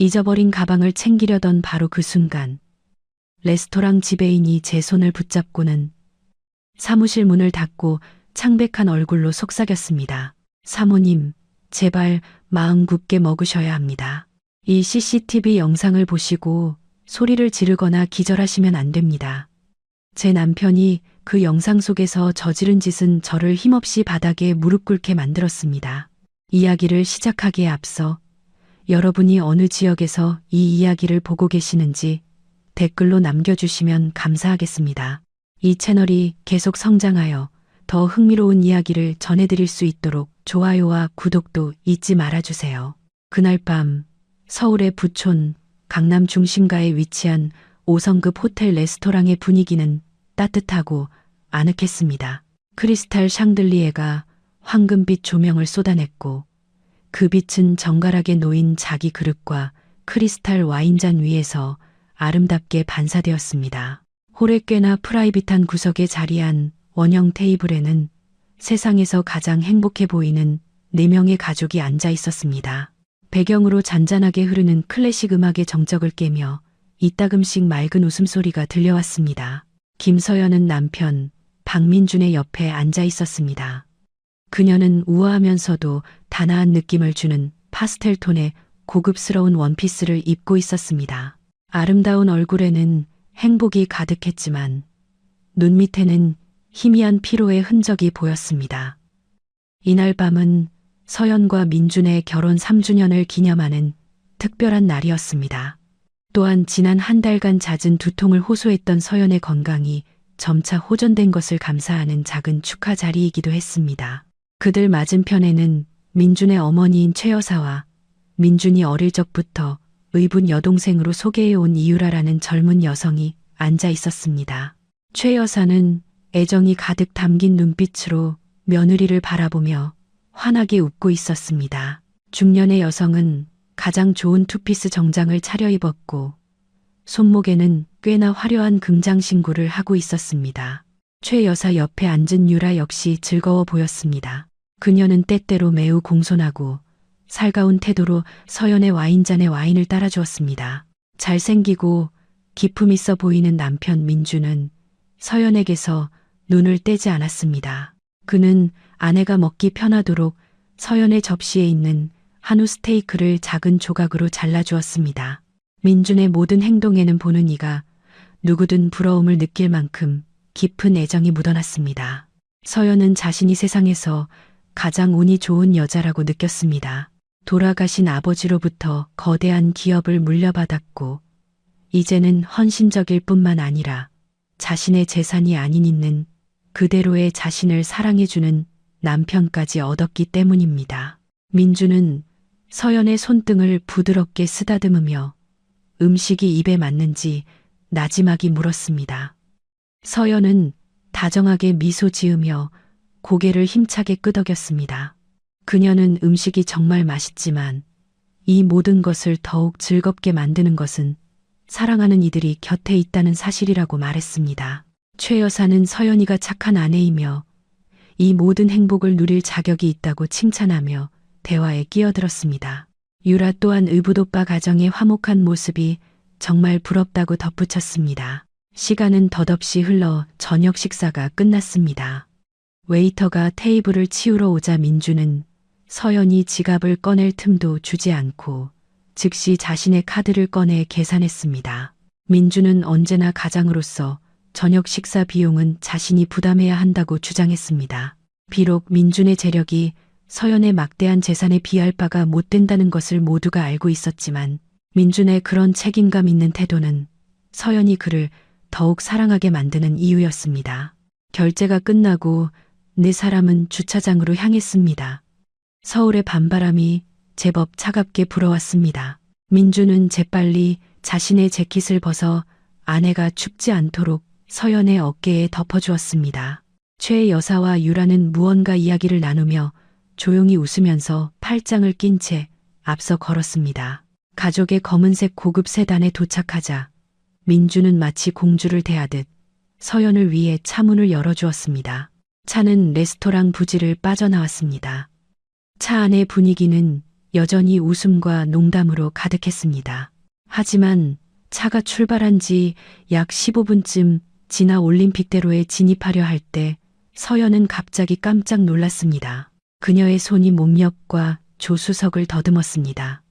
잊어버린 가방을 챙기려던 바로 그 순간 레스토랑 지배인이 제 손을 붙잡고는 사무실 문을 닫고 창백한 얼굴로 속삭였습니다. 사모님, 제발 마음 굳게 먹으셔야 합니다. 이 CCTV 영상을 보시고 소리를 지르거나 기절하시면 안 됩니다. 제 남편이 그 영상 속에서 저지른 짓은 저를 힘없이 바닥에 무릎 꿇게 만들었습니다. 이야기를 시작하기에 앞서 여러분이 어느 지역에서 이 이야기를 보고 계시는지 댓글로 남겨주시면 감사하겠습니다. 이 채널이 계속 성장하여 더 흥미로운 이야기를 전해드릴 수 있도록 좋아요와 구독도 잊지 말아주세요. 그날 밤 서울의 부촌 강남 중심가에 위치한 5성급 호텔 레스토랑의 분위기는 따뜻하고 아늑했습니다. 크리스탈 샹들리에가 황금빛 조명을 쏟아냈고 그 빛은 정갈하게 놓인 자기 그릇과 크리스탈 와인잔 위에서 아름답게 반사되었습니다. 홀의 꽤나 프라이빗한 구석에 자리한 원형 테이블에는 세상에서 가장 행복해 보이는 4명의 가족이 앉아 있었습니다. 배경으로 잔잔하게 흐르는 클래식 음악의 정적을 깨며 이따금씩 맑은 웃음소리가 들려왔습니다. 김서연은 남편 박민준의 옆에 앉아 있었습니다. 그녀는 우아하면서도 단아한 느낌을 주는 파스텔 톤의 고급스러운 원피스를 입고 있었습니다. 아름다운 얼굴에는 행복이 가득했지만 눈 밑에는 희미한 피로의 흔적이 보였습니다. 이날 밤은 서연과 민준의 결혼 3주년을 기념하는 특별한 날이었습니다. 또한 지난 한 달간 잦은 두통을 호소했던 서연의 건강이 점차 호전된 것을 감사하는 작은 축하 자리이기도 했습니다. 그들 맞은편에는 민준의 어머니인 최 여사와 민준이 어릴 적부터 의붓 여동생으로 소개해온 이유라라는 젊은 여성이 앉아 있었습니다. 최 여사는 애정이 가득 담긴 눈빛으로 며느리를 바라보며 환하게 웃고 있었습니다. 중년의 여성은 가장 좋은 투피스 정장을 차려입었고 손목에는 꽤나 화려한 금장신구를 하고 있었습니다. 최 여사 옆에 앉은 유라 역시 즐거워 보였습니다. 그녀는 때때로 매우 공손하고 살가운 태도로 서연의 와인잔에 와인을 따라주었습니다. 잘생기고 기품 있어 보이는 남편 민주는 서연에게서 눈을 떼지 않았습니다. 그는 아내가 먹기 편하도록 서연의 접시에 있는 한우 스테이크를 작은 조각으로 잘라주었습니다. 민준의 모든 행동에는 보는 이가 누구든 부러움을 느낄 만큼 깊은 애정이 묻어났습니다. 서연은 자신이 세상에서 가장 운이 좋은 여자라고 느꼈습니다. 돌아가신 아버지로부터 거대한 기업을 물려받았고 이제는 헌신적일 뿐만 아니라 자신의 재산이 아닌 있는 그대로의 자신을 사랑해주는 남편까지 얻었기 때문입니다. 민주는 서연의 손등을 부드럽게 쓰다듬으며 음식이 입에 맞는지 나지막이 물었습니다. 서연은 다정하게 미소 지으며 고개를 힘차게 끄덕였습니다. 그녀는 음식이 정말 맛있지만 이 모든 것을 더욱 즐겁게 만드는 것은 사랑하는 이들이 곁에 있다는 사실이라고 말했습니다. 최 여사는 서연이가 착한 아내이며 이 모든 행복을 누릴 자격이 있다고 칭찬하며 대화에 끼어들었습니다. 유라 또한 의붓오빠 가정의 화목한 모습이 정말 부럽다고 덧붙였습니다. 시간은 덧없이 흘러 저녁 식사가 끝났습니다. 웨이터가 테이블을 치우러 오자 민주는 서연이 지갑을 꺼낼 틈도 주지 않고 즉시 자신의 카드를 꺼내 계산했습니다. 민주는 언제나 가장으로서 저녁 식사 비용은 자신이 부담해야 한다고 주장했습니다. 비록 민준의 재력이 서연의 막대한 재산에 비할 바가 못 된다는 것을 모두가 알고 있었지만 민준의 그런 책임감 있는 태도는 서연이 그를 더욱 사랑하게 만드는 이유였습니다. 결제가 끝나고 4사람은 주차장으로 향했습니다. 서울의 밤바람이 제법 차갑게 불어왔습니다. 민주는 재빨리 자신의 재킷을 벗어 아내가 춥지 않도록 서연의 어깨에 덮어주었습니다. 최 여사와 유라는 무언가 이야기를 나누며 조용히 웃으면서 팔짱을 낀 채 앞서 걸었습니다. 가족의 검은색 고급 세단에 도착하자 민주는 마치 공주를 대하듯 서연을 위해 차문을 열어주었습니다. 차는 레스토랑 부지를 빠져나왔습니다. 차 안의 분위기는 여전히 웃음과 농담으로 가득했습니다. 하지만 차가 출발한 지 약 15분쯤 지나 올림픽대로에 진입하려 할 때 서연은 갑자기 깜짝 놀랐습니다. 그녀의 손이 몸 옆과 조수석을 더듬었습니다.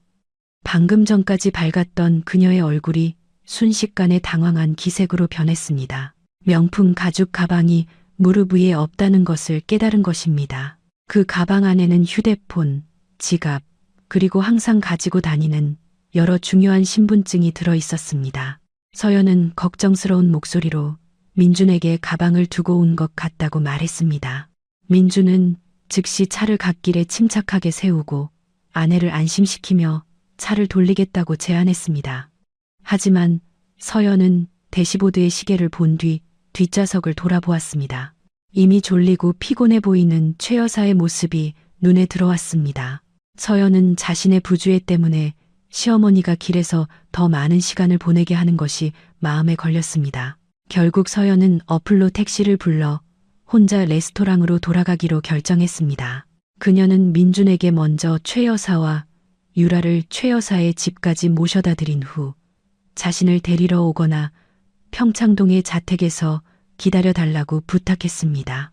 방금 전까지 밝았던 그녀의 얼굴이 순식간에 당황한 기색으로 변했습니다. 명품 가죽 가방이 무릎 위에 없다는 것을 깨달은 것입니다. 그 가방 안에는 휴대폰, 지갑, 그리고 항상 가지고 다니는 여러 중요한 신분증이 들어 있었습니다. 서연은 걱정스러운 목소리로 민준에게 가방을 두고 온 것 같다고 말했습니다. 민준은 즉시 차를 갓길에 침착하게 세우고 아내를 안심시키며 차를 돌리겠다고 제안했습니다. 하지만 서연은 대시보드의 시계를 본 뒤 뒷좌석을 돌아보았습니다. 이미 졸리고 피곤해 보이는 최 여사의 모습이 눈에 들어왔습니다. 서연은 자신의 부주의 때문에 시어머니가 길에서 더 많은 시간을 보내게 하는 것이 마음에 걸렸습니다. 결국 서연은 어플로 택시를 불러 혼자 레스토랑으로 돌아가기로 결정했습니다. 그녀는 민준에게 먼저 최 여사와 유라를 최 여사의 집까지 모셔다 드린 후 자신을 데리러 오거나 평창동의 자택에서 기다려달라고 부탁했습니다.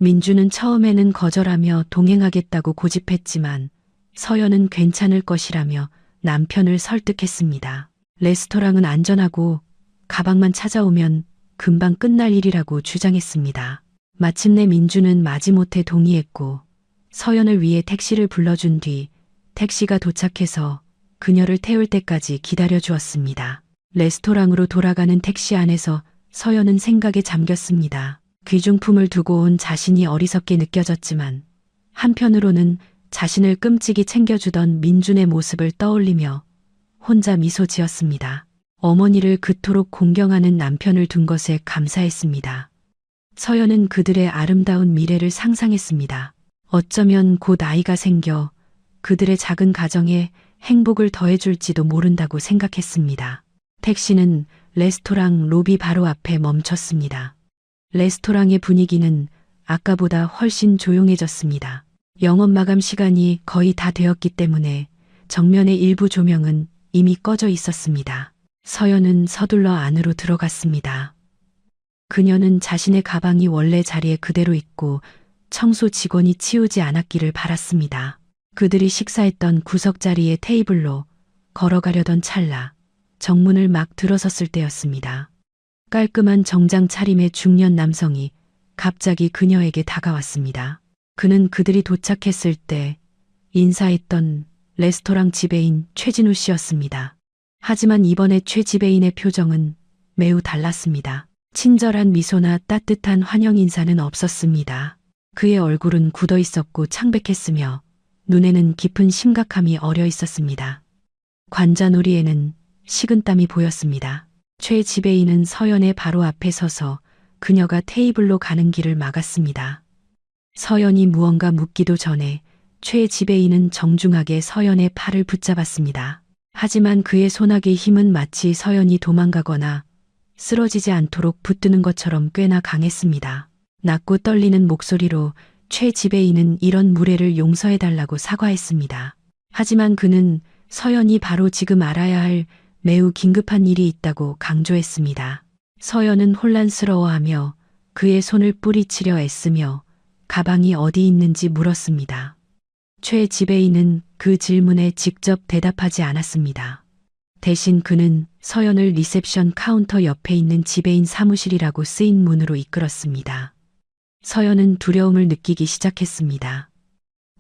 민준은 처음에는 거절하며 동행하겠다고 고집했지만 서연은 괜찮을 것이라며 남편을 설득했습니다. 레스토랑은 안전하고 가방만 찾아오면 금방 끝날 일이라고 주장했습니다. 마침내 민준은 마지못해 동의했고 서연을 위해 택시를 불러준 뒤 택시가 도착해서 그녀를 태울 때까지 기다려 주었습니다. 레스토랑으로 돌아가는 택시 안에서 서연은 생각에 잠겼습니다. 귀중품을 두고 온 자신이 어리석게 느껴졌지만 한편으로는 자신을 끔찍이 챙겨주던 민준의 모습을 떠올리며 혼자 미소 지었습니다. 어머니를 그토록 공경하는 남편을 둔 것에 감사했습니다. 서연은 그들의 아름다운 미래를 상상했습니다. 어쩌면 곧 아이가 생겨 그들의 작은 가정에 행복을 더해줄지도 모른다고 생각했습니다. 택시는 레스토랑 로비 바로 앞에 멈췄습니다. 레스토랑의 분위기는 아까보다 훨씬 조용해졌습니다. 영업 마감 시간이 거의 다 되었기 때문에 정면의 일부 조명은 이미 꺼져 있었습니다. 서연은 서둘러 안으로 들어갔습니다. 그녀는 자신의 가방이 원래 자리에 그대로 있고 청소 직원이 치우지 않았기를 바랐습니다. 그들이 식사했던 구석 자리의 테이블로 걸어가려던 찰나 정문을 막 들어섰을 때였습니다. 깔끔한 정장 차림의 중년 남성이 갑자기 그녀에게 다가왔습니다. 그는 그들이 도착했을 때 인사했던 레스토랑 지배인 최진우 씨였습니다. 하지만 이번에 최 지배인의 표정은 매우 달랐습니다. 친절한 미소나 따뜻한 환영 인사는 없었습니다. 그의 얼굴은 굳어 있었고 창백했으며 눈에는 깊은 심각함이 어려 있었습니다. 관자놀이에는 식은땀이 보였습니다. 최 지배인은 서연의 바로 앞에 서서 그녀가 테이블로 가는 길을 막았습니다. 서연이 무언가 묻기도 전에 최 지배인은 정중하게 서연의 팔을 붙잡았습니다. 하지만 그의 손아귀 힘은 마치 서연이 도망가거나 쓰러지지 않도록 붙드는 것처럼 꽤나 강했습니다. 낮고 떨리는 목소리로 최 지배인은 이런 무례를 용서해달라고 사과했습니다. 하지만 그는 서연이 바로 지금 알아야 할 매우 긴급한 일이 있다고 강조했습니다. 서연은 혼란스러워하며 그의 손을 뿌리치려 애쓰며 가방이 어디 있는지 물었습니다. 최 지배인은 그 질문에 직접 대답하지 않았습니다. 대신 그는 서연을 리셉션 카운터 옆에 있는 지배인 사무실이라고 쓰인 문으로 이끌었습니다. 서연은 두려움을 느끼기 시작했습니다.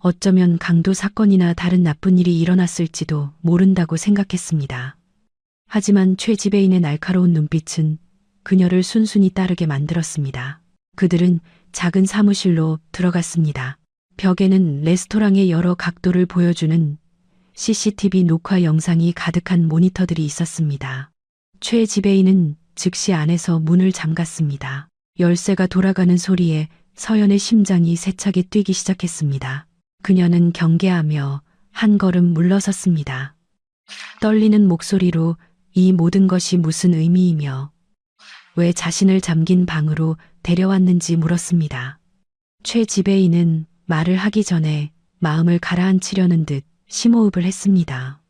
어쩌면 강도 사건이나 다른 나쁜 일이 일어났을지도 모른다고 생각했습니다. 하지만 최 지배인의 날카로운 눈빛은 그녀를 순순히 따르게 만들었습니다. 그들은 작은 사무실로 들어갔습니다. 벽에는 레스토랑의 여러 각도를 보여주는 CCTV 녹화 영상이 가득한 모니터들이 있었습니다. 최 지배인은 즉시 안에서 문을 잠갔습니다. 열쇠가 돌아가는 소리에 서연의 심장이 세차게 뛰기 시작했습니다. 그녀는 경계하며 한 걸음 물러섰습니다. 떨리는 목소리로 이 모든 것이 무슨 의미이며 왜 자신을 잠긴 방으로 데려왔는지 물었습니다. 최 지배인은 말을 하기 전에 마음을 가라앉히려는 듯 심호흡을 했습니다.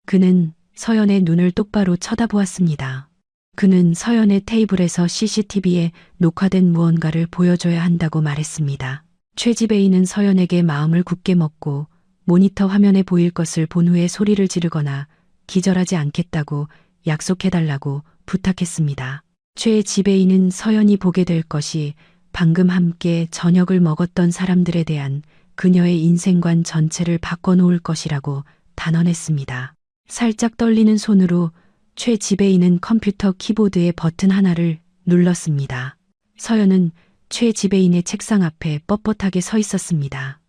그는 서연의 눈을 똑바로 쳐다보았습니다. 그는 서연의 테이블에서 CCTV에 녹화된 무언가를 보여줘야 한다고 말했습니다. 최 지배인은 서연에게 마음을 굳게 먹고 모니터 화면에 보일 것을 본 후에 소리를 지르거나 기절하지 않겠다고 약속해달라고 부탁했습니다. 최 지배인은 서연이 보게 될 것이 방금 함께 저녁을 먹었던 사람들에 대한 그녀의 인생관 전체를 바꿔놓을 것이라고 단언했습니다. 살짝 떨리는 손으로 최 지배인은 컴퓨터 키보드의 버튼 하나를 눌렀습니다. 서연은 최 지배인의 책상 앞에 뻣뻣하게 서 있었습니다.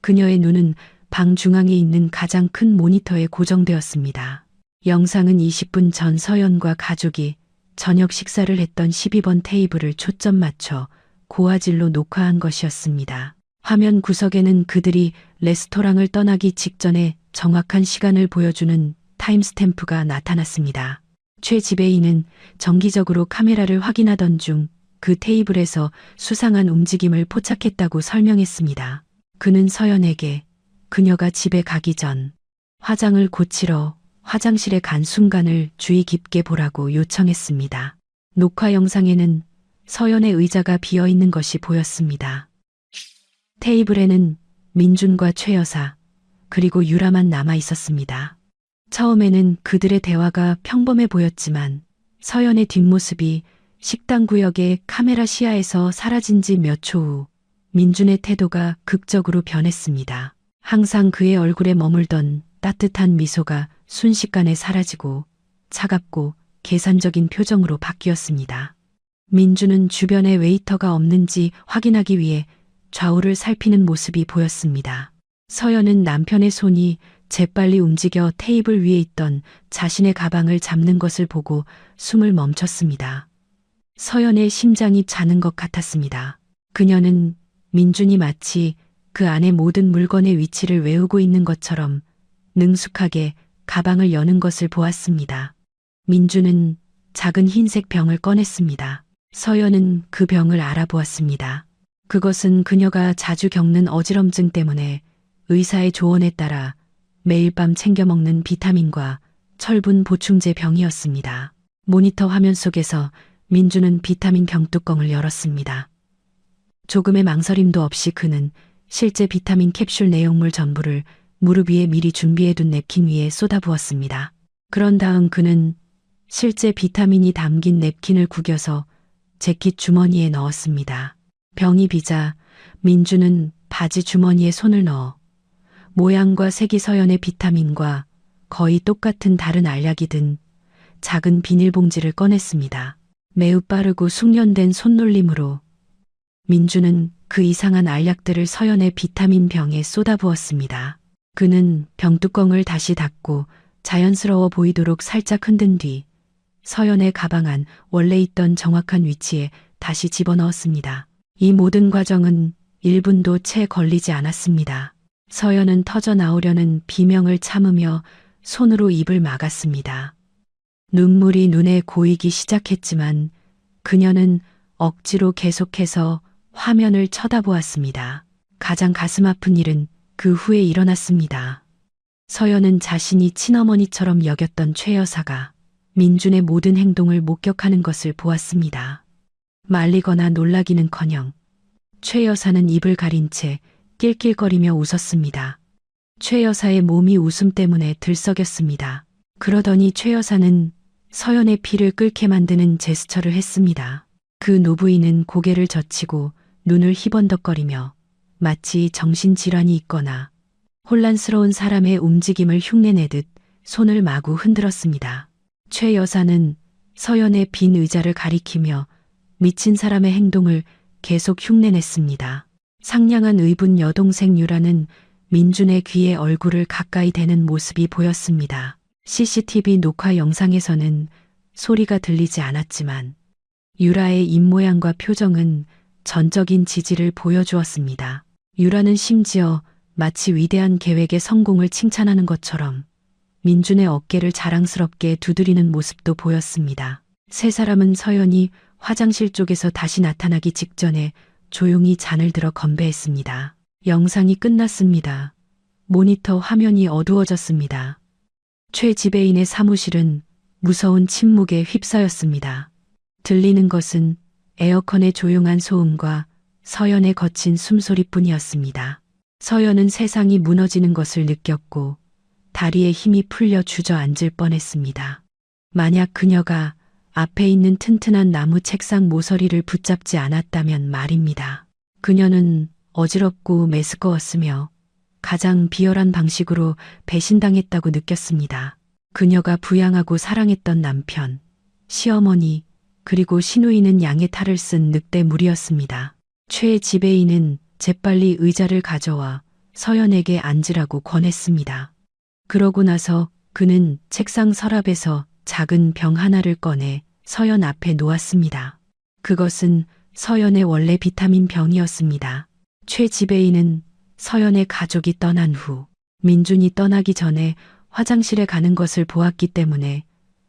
그녀의 눈은 방 중앙에 있는 가장 큰 모니터에 고정되었습니다. 영상은 20분 전 서연과 가족이 저녁 식사를 했던 12번 테이블을 초점 맞춰 고화질로 녹화한 것이었습니다. 화면 구석에는 그들이 레스토랑을 떠나기 직전에 정확한 시간을 보여주는 타임스탬프가 나타났습니다. 최 지배인은 정기적으로 카메라를 확인하던 중 그 테이블에서 수상한 움직임을 포착했다고 설명했습니다. 그는 서연에게 그녀가 집에 가기 전 화장을 고치러 화장실에 간 순간을 주의 깊게 보라고 요청했습니다. 녹화 영상에는 서연의 의자가 비어 있는 것이 보였습니다. 테이블에는 민준과 최 여사, 그리고 유라만 남아 있었습니다. 처음에는 그들의 대화가 평범해 보였지만 서연의 뒷모습이 식당 구역의 카메라 시야에서 사라진 지 몇 초 후 민준의 태도가 극적으로 변했습니다. 항상 그의 얼굴에 머물던 따뜻한 미소가 순식간에 사라지고 차갑고 계산적인 표정으로 바뀌었습니다. 민준은 주변에 웨이터가 없는지 확인하기 위해 좌우를 살피는 모습이 보였습니다. 서연은 남편의 손이 재빨리 움직여 테이블 위에 있던 자신의 가방을 잡는 것을 보고 숨을 멈췄습니다. 서연의 심장이 자는 것 같았습니다. 그녀는 민준이 마치 그 안의 모든 물건의 위치를 외우고 있는 것처럼 능숙하게 가방을 여는 것을 보았습니다. 민준은 작은 흰색 병을 꺼냈습니다. 서연은 그 병을 알아보았습니다. 그것은 그녀가 자주 겪는 어지럼증 때문에 의사의 조언에 따라 매일 밤 챙겨 먹는 비타민과 철분 보충제 병이었습니다. 모니터 화면 속에서 민준은 비타민 병뚜껑을 열었습니다. 조금의 망설임도 없이 그는 실제 비타민 캡슐 내용물 전부를 무릎 위에 미리 준비해둔 냅킨 위에 쏟아부었습니다. 그런 다음 그는 실제 비타민이 담긴 냅킨을 구겨서 재킷 주머니에 넣었습니다. 병이 비자 민준은 바지 주머니에 손을 넣어 모양과 색이 서연의 비타민과 거의 똑같은 다른 알약이 든 작은 비닐봉지를 꺼냈습니다. 매우 빠르고 숙련된 손놀림으로 민준은 그 이상한 알약들을 서연의 비타민 병에 쏟아부었습니다. 그는 병뚜껑을 다시 닫고 자연스러워 보이도록 살짝 흔든 뒤 서연의 가방 안 원래 있던 정확한 위치에 다시 집어넣었습니다. 이 모든 과정은 1분도 채 걸리지 않았습니다. 서연은 터져 나오려는 비명을 참으며 손으로 입을 막았습니다. 눈물이 눈에 고이기 시작했지만 그녀는 억지로 계속해서 화면을 쳐다보았습니다. 가장 가슴 아픈 일은 그 후에 일어났습니다. 서연은 자신이 친어머니처럼 여겼던 최 여사가 민준의 모든 행동을 목격하는 것을 보았습니다. 말리거나 놀라기는커녕 최 여사는 입을 가린 채 낄낄거리며 웃었습니다. 최 여사의 몸이 웃음 때문에 들썩였습니다. 그러더니 최 여사는 서연의 피를 끓게 만드는 제스처를 했습니다. 그 노부인은 고개를 젖히고 눈을 희번덕거리며 마치 정신질환이 있거나 혼란스러운 사람의 움직임을 흉내내듯 손을 마구 흔들었습니다. 최 여사는 서연의 빈 의자를 가리키며 미친 사람의 행동을 계속 흉내냈습니다. 상냥한 의분 여동생 유라는 민준의 귀에 얼굴을 가까이 대는 모습이 보였습니다. CCTV 녹화 영상에서는 소리가 들리지 않았지만 유라의 입모양과 표정은 전적인 지지를 보여주었습니다. 유라는 심지어 마치 위대한 계획의 성공을 칭찬하는 것처럼 민준의 어깨를 자랑스럽게 두드리는 모습도 보였습니다. 세 사람은 서연이 화장실 쪽에서 다시 나타나기 직전에 조용히 잔을 들어 건배했습니다. 영상이 끝났습니다. 모니터 화면이 어두워졌습니다. 최 지배인의 사무실은 무서운 침묵에 휩싸였습니다. 들리는 것은 에어컨의 조용한 소음과 서연의 거친 숨소리뿐이었습니다. 서연은 세상이 무너지는 것을 느꼈고 다리에 힘이 풀려 주저앉을 뻔했습니다. 만약 그녀가 앞에 있는 튼튼한 나무 책상 모서리를 붙잡지 않았다면 말입니다. 그녀는 어지럽고 메스꺼웠으며 가장 비열한 방식으로 배신당했다고 느꼈습니다. 그녀가 부양하고 사랑했던 남편, 시어머니, 그리고 시누이는 양의 탈을 쓴 늑대물이었습니다. 최 지배인은 재빨리 의자를 가져와 서연에게 앉으라고 권했습니다. 그러고 나서 그는 책상 서랍에서 작은 병 하나를 꺼내 서연 앞에 놓았습니다. 그것은 서연의 원래 비타민 병이었습니다. 최 지배인은 서연의 가족이 떠난 후 민준이 떠나기 전에 화장실에 가는 것을 보았기 때문에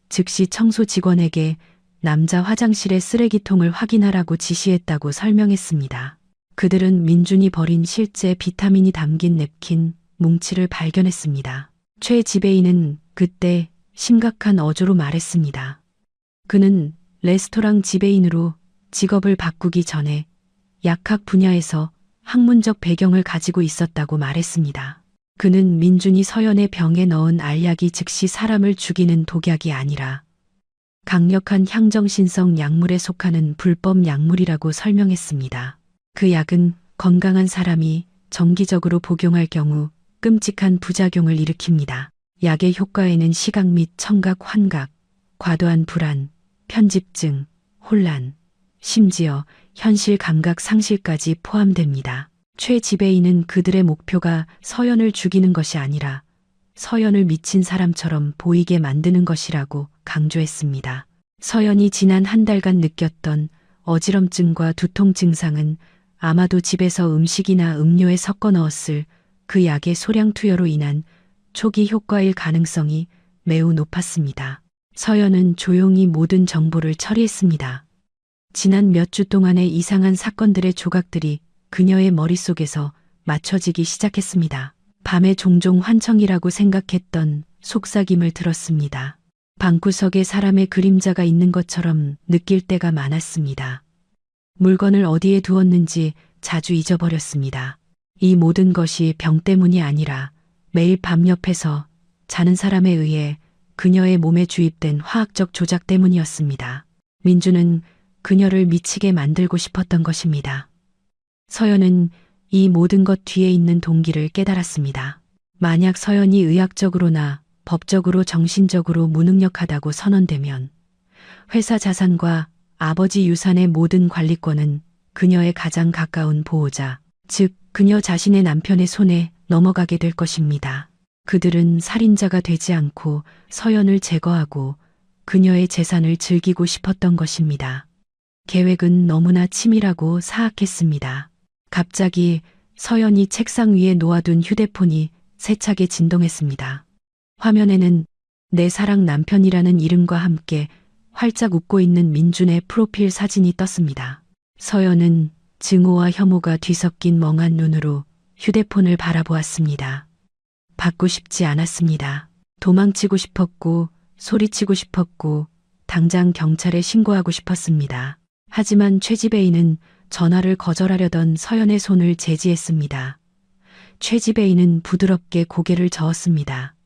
즉시 청소 직원에게 남자 화장실의 쓰레기통을 확인하라고 지시했다고 설명했습니다. 그들은 민준이 버린 실제 비타민이 담긴 냅킨, 뭉치를 발견했습니다. 최 지배인은 그때 심각한 어조로 말했습니다. 그는 레스토랑 지배인으로 직업을 바꾸기 전에 약학 분야에서 학문적 배경을 가지고 있었다고 말했습니다. 그는 민준이 서연의 병에 넣은 알약이 즉시 사람을 죽이는 독약이 아니라 강력한 향정신성 약물에 속하는 불법 약물이라고 설명했습니다. 그 약은 건강한 사람이 정기적으로 복용할 경우 끔찍한 부작용을 일으킵니다. 약의 효과에는 시각 및 청각 환각, 과도한 불안, 편집증, 혼란, 심지어 현실 감각 상실까지 포함됩니다. 최 지배인은 그들의 목표가 서연을 죽이는 것이 아니라 서연을 미친 사람처럼 보이게 만드는 것이라고 강조했습니다. 서연이 지난 한 달간 느꼈던 어지럼증과 두통 증상은 아마도 집에서 음식이나 음료에 섞어 넣었을 그 약의 소량 투여로 인한 초기 효과일 가능성이 매우 높았습니다. 서연은 조용히 모든 정보를 처리했습니다. 지난 몇 주 동안의 이상한 사건들의 조각들이 그녀의 머릿속에서 맞춰지기 시작했습니다. 밤에 종종 환청이라고 생각했던 속삭임을 들었습니다. 방구석에 사람의 그림자가 있는 것처럼 느낄 때가 많았습니다. 물건을 어디에 두었는지 자주 잊어버렸습니다. 이 모든 것이 병 때문이 아니라 매일 밤 옆에서 자는 사람에 의해 그녀의 몸에 주입된 화학적 조작 때문이었습니다. 민주는 그녀를 미치게 만들고 싶었던 것입니다. 서연은 이 모든 것 뒤에 있는 동기를 깨달았습니다. 만약 서연이 의학적으로나 법적으로 정신적으로 무능력하다고 선언되면 회사 자산과 아버지 유산의 모든 관리권은 그녀의 가장 가까운 보호자, 즉 그녀 자신의 남편의 손에 넘어가게 될 것입니다. 그들은 살인자가 되지 않고 서연을 제거하고 그녀의 재산을 즐기고 싶었던 것입니다. 계획은 너무나 치밀하고 사악했습니다. 갑자기 서연이 책상 위에 놓아둔 휴대폰이 세차게 진동했습니다. 화면에는 내 사랑 남편이라는 이름과 함께 활짝 웃고 있는 민준의 프로필 사진이 떴습니다. 서연은 증오와 혐오가 뒤섞인 멍한 눈으로 휴대폰을 바라보았습니다. 받고 싶지 않았습니다. 도망치고 싶었고 소리치고 싶었고 당장 경찰에 신고하고 싶었습니다. 하지만 최 지배인은 전화를 거절하려던 서연의 손을 제지했습니다. 최 지배인은 부드럽게 고개를 저었습니다.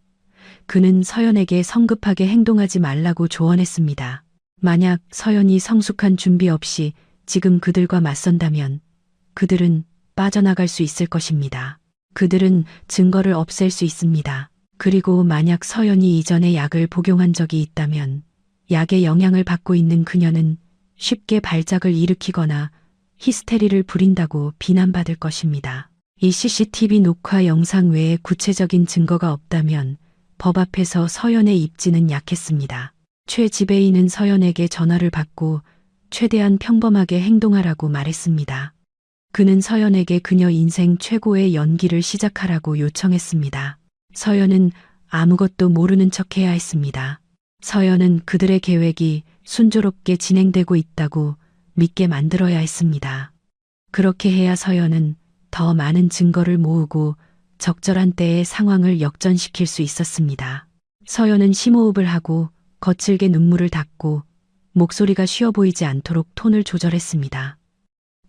그는 서연에게 성급하게 행동하지 말라고 조언했습니다. 만약 서연이 성숙한 준비 없이 지금 그들과 맞선다면 그들은 빠져나갈 수 있을 것입니다. 그들은 증거를 없앨 수 있습니다. 그리고 만약 서연이 이전에 약을 복용한 적이 있다면 약의 영향을 받고 있는 그녀는 쉽게 발작을 일으키거나 히스테리를 부린다고 비난받을 것입니다. 이 CCTV 녹화 영상 외에 구체적인 증거가 없다면 법 앞에서 서연의 입지는 약했습니다. 최 지배인은 서연에게 전화를 받고 최대한 평범하게 행동하라고 말했습니다. 그는 서연에게 그녀 인생 최고의 연기를 시작하라고 요청했습니다. 서연은 아무것도 모르는 척해야 했습니다. 서연은 그들의 계획이 순조롭게 진행되고 있다고 믿게 만들어야 했습니다. 그렇게 해야 서연은 더 많은 증거를 모으고 적절한 때에 상황을 역전시킬 수 있었습니다. 서연은 심호흡을 하고 거칠게 눈물을 닫고 목소리가 쉬어 보이지 않도록 톤을 조절했습니다.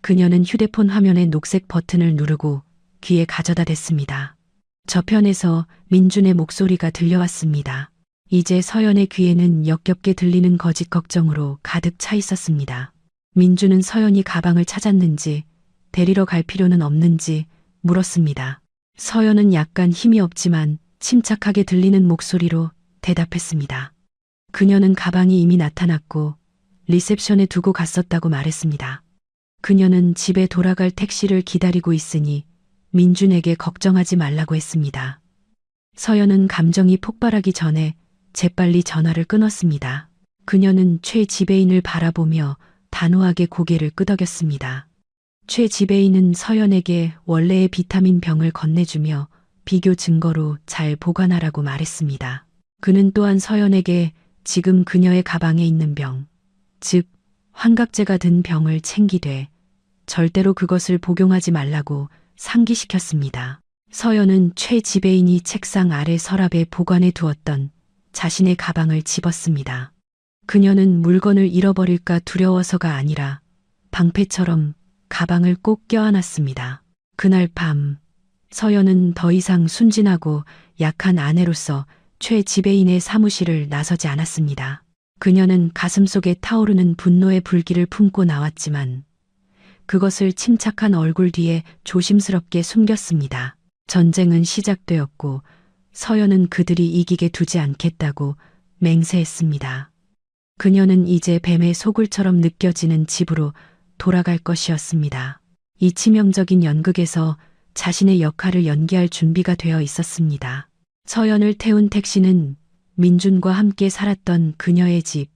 그녀는 휴대폰 화면의 녹색 버튼을 누르고 귀에 가져다 댔습니다. 저편에서 민준의 목소리가 들려왔습니다. 이제 서연의 귀에는 역겹게 들리는 거짓 걱정으로 가득 차 있었습니다. 민준은 서연이 가방을 찾았는지 데리러 갈 필요는 없는지 물었습니다. 서연은 약간 힘이 없지만 침착하게 들리는 목소리로 대답했습니다. 그녀는 가방이 이미 나타났고 리셉션에 두고 갔었다고 말했습니다. 그녀는 집에 돌아갈 택시를 기다리고 있으니 민준에게 걱정하지 말라고 했습니다. 서연은 감정이 폭발하기 전에 재빨리 전화를 끊었습니다. 그녀는 최 지배인을 바라보며 단호하게 고개를 끄덕였습니다. 최 지배인은 서연에게 원래의 비타민 병을 건네주며 비교 증거로 잘 보관하라고 말했습니다. 그는 또한 서연에게 지금 그녀의 가방에 있는 병, 즉 환각제가 든 병을 챙기되 절대로 그것을 복용하지 말라고 상기시켰습니다. 서연은 최 지배인이 책상 아래 서랍에 보관해 두었던 자신의 가방을 집었습니다. 그녀는 물건을 잃어버릴까 두려워서가 아니라 방패처럼 가방을 꼭 껴안았습니다. 그날 밤 서연은 더 이상 순진하고 약한 아내로서 최 지배인의 사무실을 나서지 않았습니다. 그녀는 가슴속에 타오르는 분노의 불길을 품고 나왔지만 그것을 침착한 얼굴 뒤에 조심스럽게 숨겼습니다. 전쟁은 시작되었고 서연은 그들이 이기게 두지 않겠다고 맹세했습니다. 그녀는 이제 뱀의 소굴처럼 느껴지는 집으로 돌아갈 것이었습니다. 이 치명적인 연극에서 자신의 역할을 연기할 준비가 되어 있었습니다. 서연을 태운 택시는 민준과 함께 살았던 그녀의 집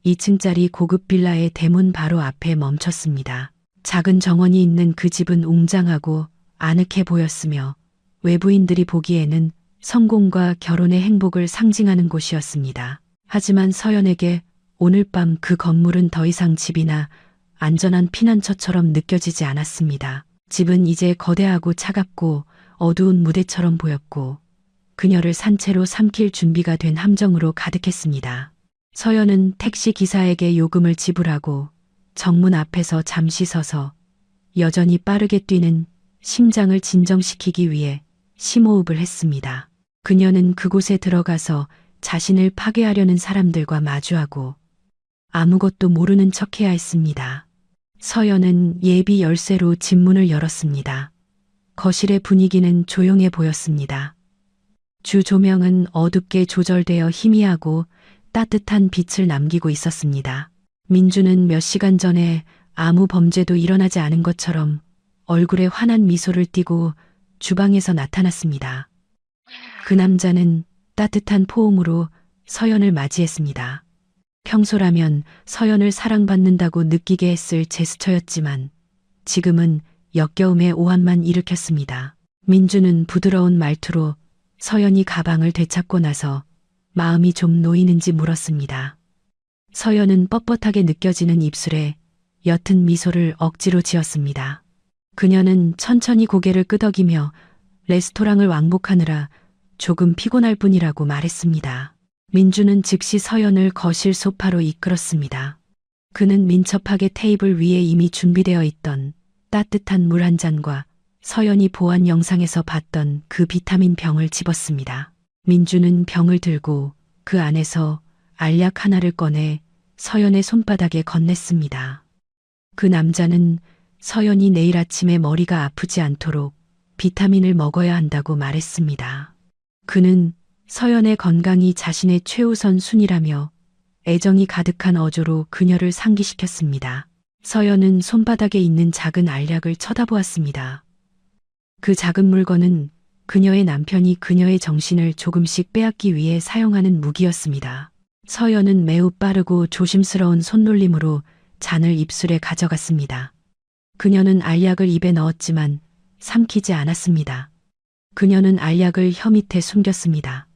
2층짜리 고급 빌라의 대문 바로 앞에 멈췄습니다. 작은 정원이 있는 그 집은 웅장하고 아늑해 보였으며 외부인들이 보기에는 성공과 결혼의 행복을 상징하는 곳이었습니다. 하지만 서연에게 오늘 밤 그 건물은 더 이상 집이나 안전한 피난처처럼 느껴지지 않았습니다. 집은 이제 거대하고 차갑고 어두운 무대처럼 보였고 그녀를 산채로 삼킬 준비가 된 함정으로 가득했습니다. 서연은 택시 기사에게 요금을 지불하고 정문 앞에서 잠시 서서 여전히 빠르게 뛰는 심장을 진정시키기 위해 심호흡을 했습니다. 그녀는 그곳에 들어가서 자신을 파괴하려는 사람들과 마주하고 아무것도 모르는 척해야 했습니다. 서연은 예비 열쇠로 집 문을 열었습니다. 거실의 분위기는 조용해 보였습니다. 주 조명은 어둡게 조절되어 희미하고 따뜻한 빛을 남기고 있었습니다. 민주는 몇 시간 전에 아무 범죄도 일어나지 않은 것처럼 얼굴에 환한 미소를 띠고 주방에서 나타났습니다. 그 남자는 따뜻한 포옹으로 서연을 맞이했습니다. 평소라면 서연을 사랑받는다고 느끼게 했을 제스처였지만 지금은 역겨움의 오한만 일으켰습니다. 민주는 부드러운 말투로 서연이 가방을 되찾고 나서 마음이 좀 놓이는지 물었습니다. 서연은 뻣뻣하게 느껴지는 입술에 옅은 미소를 억지로 지었습니다. 그녀는 천천히 고개를 끄덕이며 레스토랑을 왕복하느라 조금 피곤할 뿐이라고 말했습니다. 민주는 즉시 서연을 거실 소파로 이끌었습니다. 그는 민첩하게 테이블 위에 이미 준비되어 있던 따뜻한 물 한 잔과 서연이 보안 영상에서 봤던 그 비타민 병을 집었습니다. 민주는 병을 들고 그 안에서 알약 하나를 꺼내 서연의 손바닥에 건넸습니다. 그 남자는 서연이 내일 아침에 머리가 아프지 않도록 비타민을 먹어야 한다고 말했습니다. 그는 서연의 건강이 자신의 최우선 순위라며 애정이 가득한 어조로 그녀를 상기시켰습니다. 서연은 손바닥에 있는 작은 알약을 쳐다보았습니다. 그 작은 물건은 그녀의 남편이 그녀의 정신을 조금씩 빼앗기 위해 사용하는 무기였습니다. 서연은 매우 빠르고 조심스러운 손놀림으로 잔을 입술에 가져갔습니다. 그녀는 알약을 입에 넣었지만 삼키지 않았습니다. 그녀는 알약을 혀 밑에 숨겼습니다.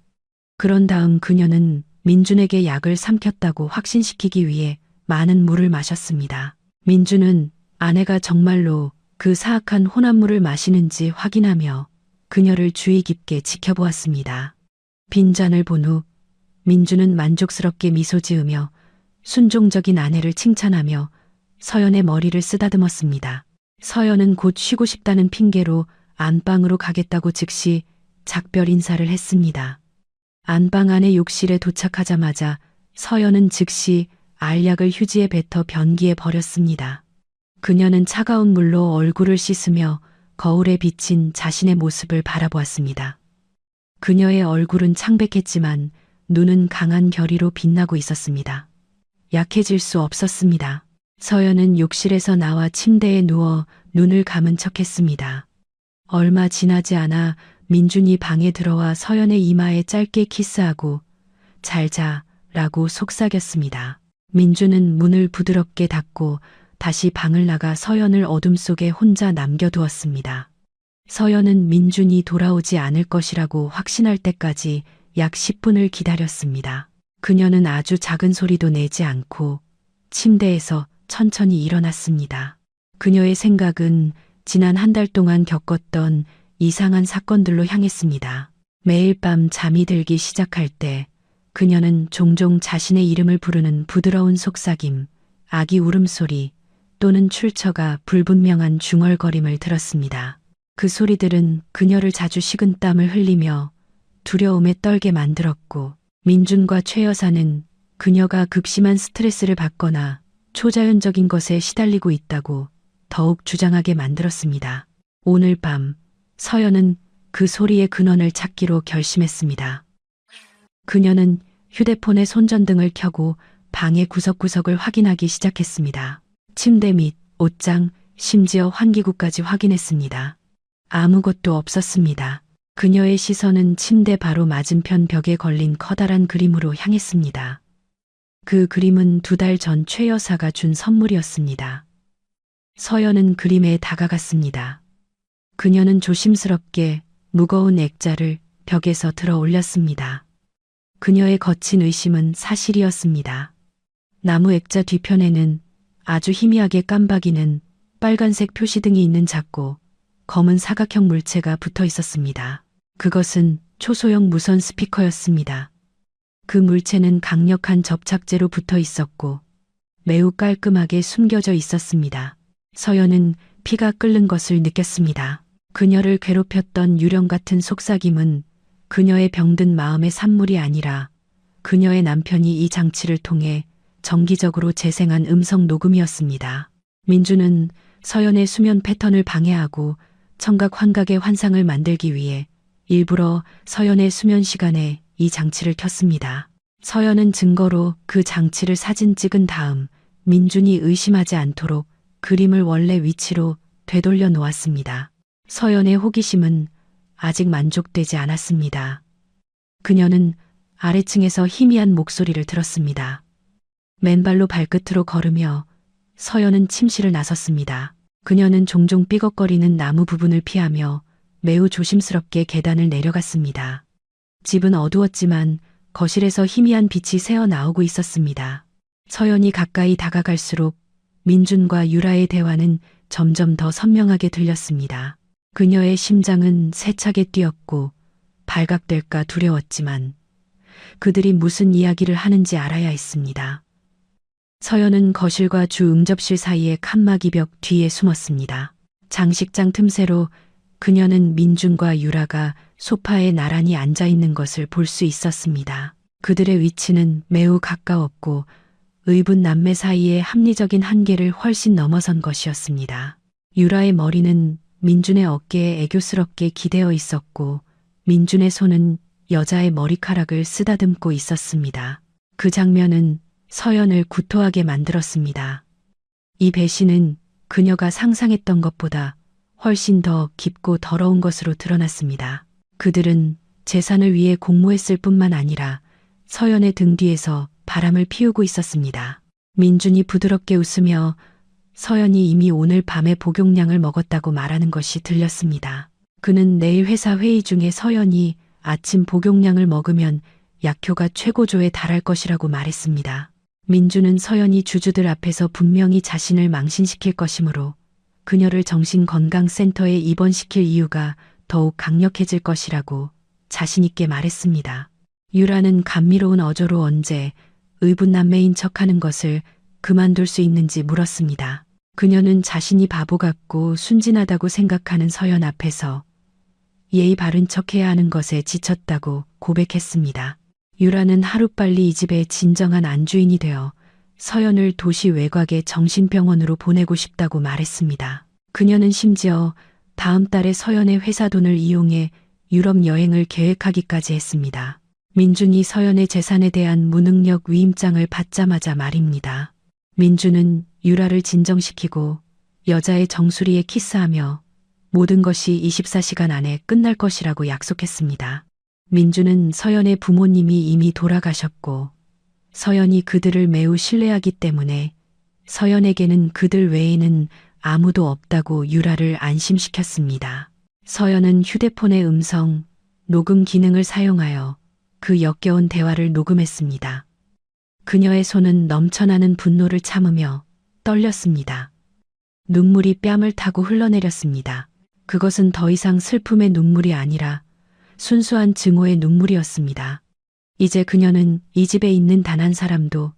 그런 다음 그녀는 민준에게 약을 삼켰다고 확신시키기 위해 많은 물을 마셨습니다. 민준은 아내가 정말로 그 사악한 혼합물을 마시는지 확인하며 그녀를 주의 깊게 지켜보았습니다. 빈잔을 본 후 민주는 만족스럽게 미소 지으며 순종적인 아내를 칭찬하며 서연의 머리를 쓰다듬었습니다. 서연은 곧 쉬고 싶다는 핑계로 안방으로 가겠다고 즉시 작별 인사를 했습니다. 안방 안의 욕실에 도착하자마자 서연은 즉시 알약을 휴지에 뱉어 변기에 버렸습니다. 그녀는 차가운 물로 얼굴을 씻으며 거울에 비친 자신의 모습을 바라보았습니다. 그녀의 얼굴은 창백했지만 눈은 강한 결의로 빛나고 있었습니다. 약해질 수 없었습니다. 서연은 욕실에서 나와 침대에 누워 눈을 감은 척했습니다. 얼마 지나지 않아 민준이 방에 들어와 서연의 이마에 짧게 키스하고 잘 자라고 속삭였습니다. 민준은 문을 부드럽게 닫고 다시 방을 나가 서연을 어둠 속에 혼자 남겨두었습니다. 서연은 민준이 돌아오지 않을 것이라고 확신할 때까지 약 10분을 기다렸습니다. 그녀는 아주 작은 소리도 내지 않고 침대에서 천천히 일어났습니다. 그녀의 생각은 지난 한 달 동안 겪었던 이상한 사건들로 향했습니다. 매일 밤 잠이 들기 시작할 때 그녀는 종종 자신의 이름을 부르는 부드러운 속삭임, 아기 울음소리 또는 출처가 불분명한 중얼거림을 들었습니다. 그 소리들은 그녀를 자주 식은땀을 흘리며 두려움에 떨게 만들었고 민준과 최 여사는 그녀가 극심한 스트레스를 받거나 초자연적인 것에 시달리고 있다고 더욱 주장하게 만들었습니다. 오늘 밤 서연은 그 소리의 근원을 찾기로 결심했습니다. 그녀는 휴대폰의 손전등을 켜고 방의 구석구석을 확인하기 시작했습니다. 침대 및 옷장, 심지어 환기구까지 확인했습니다. 아무것도 없었습니다. 그녀의 시선은 침대 바로 맞은편 벽에 걸린 커다란 그림으로 향했습니다. 그 그림은 2달 전 최 여사가 준 선물이었습니다. 서연은 그림에 다가갔습니다. 그녀는 조심스럽게 무거운 액자를 벽에서 들어 올렸습니다. 그녀의 거친 의심은 사실이었습니다. 나무 액자 뒤편에는 아주 희미하게 깜박이는 빨간색 표시등이 있는 작고 검은 사각형 물체가 붙어 있었습니다. 그것은 초소형 무선 스피커였습니다. 그 물체는 강력한 접착제로 붙어 있었고 매우 깔끔하게 숨겨져 있었습니다. 서연은 피가 끓는 것을 느꼈습니다. 그녀를 괴롭혔던 유령 같은 속삭임은 그녀의 병든 마음의 산물이 아니라 그녀의 남편이 이 장치를 통해 정기적으로 재생한 음성 녹음이었습니다. 민주는 서연의 수면 패턴을 방해하고 청각 환각의 환상을 만들기 위해 일부러 서연의 수면 시간에 이 장치를 켰습니다. 서연은 증거로 그 장치를 사진 찍은 다음 민준이 의심하지 않도록 그림을 원래 위치로 되돌려 놓았습니다. 서연의 호기심은 아직 만족되지 않았습니다. 그녀는 아래층에서 희미한 목소리를 들었습니다. 맨발로 발끝으로 걸으며 서연은 침실을 나섰습니다. 그녀는 종종 삐걱거리는 나무 부분을 피하며 매우 조심스럽게 계단을 내려갔습니다. 집은 어두웠지만 거실에서 희미한 빛이 새어 나오고 있었습니다. 서연이 가까이 다가갈수록 민준과 유라의 대화는 점점 더 선명하게 들렸습니다. 그녀의 심장은 세차게 뛰었고 발각될까 두려웠지만 그들이 무슨 이야기를 하는지 알아야 했습니다. 서연은 거실과 주 응접실 사이의 칸막이 벽 뒤에 숨었습니다. 장식장 틈새로 그녀는 민준과 유라가 소파에 나란히 앉아 있는 것을 볼 수 있었습니다. 그들의 위치는 매우 가까웠고 의붓 남매 사이의 합리적인 한계를 훨씬 넘어선 것이었습니다. 유라의 머리는 민준의 어깨에 애교스럽게 기대어 있었고 민준의 손은 여자의 머리카락을 쓰다듬고 있었습니다. 그 장면은 서연을 구토하게 만들었습니다. 이 배신은 그녀가 상상했던 것보다 훨씬 더 깊고 더러운 것으로 드러났습니다. 그들은 재산을 위해 공모했을 뿐만 아니라 서연의 등 뒤에서 바람을 피우고 있었습니다. 민준이 부드럽게 웃으며 서연이 이미 오늘 밤에 복용량을 먹었다고 말하는 것이 들렸습니다. 그는 내일 회사 회의 중에 서연이 아침 복용량을 먹으면 약효가 최고조에 달할 것이라고 말했습니다. 민준은 서연이 주주들 앞에서 분명히 자신을 망신시킬 것이므로 그녀를 정신건강센터에 입원시킬 이유가 더욱 강력해질 것이라고 자신있게 말했습니다. 유라는 감미로운 어조로 언제 의붓남매인 척하는 것을 그만둘 수 있는지 물었습니다. 그녀는 자신이 바보 같고 순진하다고 생각하는 서연 앞에서 예의 바른 척해야 하는 것에 지쳤다고 고백했습니다. 유라는 하루빨리 이 집의 진정한 안주인이 되어 서연을 도시 외곽의 정신병원으로 보내고 싶다고 말했습니다. 그녀는 심지어 다음 달에 서연의 회사 돈을 이용해 유럽 여행을 계획하기까지 했습니다. 민준이 서연의 재산에 대한 무능력 위임장을 받자마자 말입니다. 민준은 유라를 진정시키고 여자의 정수리에 키스하며 모든 것이 24시간 안에 끝날 것이라고 약속했습니다. 민준은 서연의 부모님이 이미 돌아가셨고 서연이 그들을 매우 신뢰하기 때문에 서연에게는 그들 외에는 아무도 없다고 유라를 안심시켰습니다. 서연은 휴대폰의 음성, 녹음 기능을 사용하여 그 역겨운 대화를 녹음했습니다. 그녀의 손은 넘쳐나는 분노를 참으며 떨렸습니다. 눈물이 뺨을 타고 흘러내렸습니다. 그것은 더 이상 슬픔의 눈물이 아니라 순수한 증오의 눈물이었습니다. 이제 그녀는 이 집에 있는 단 한 사람도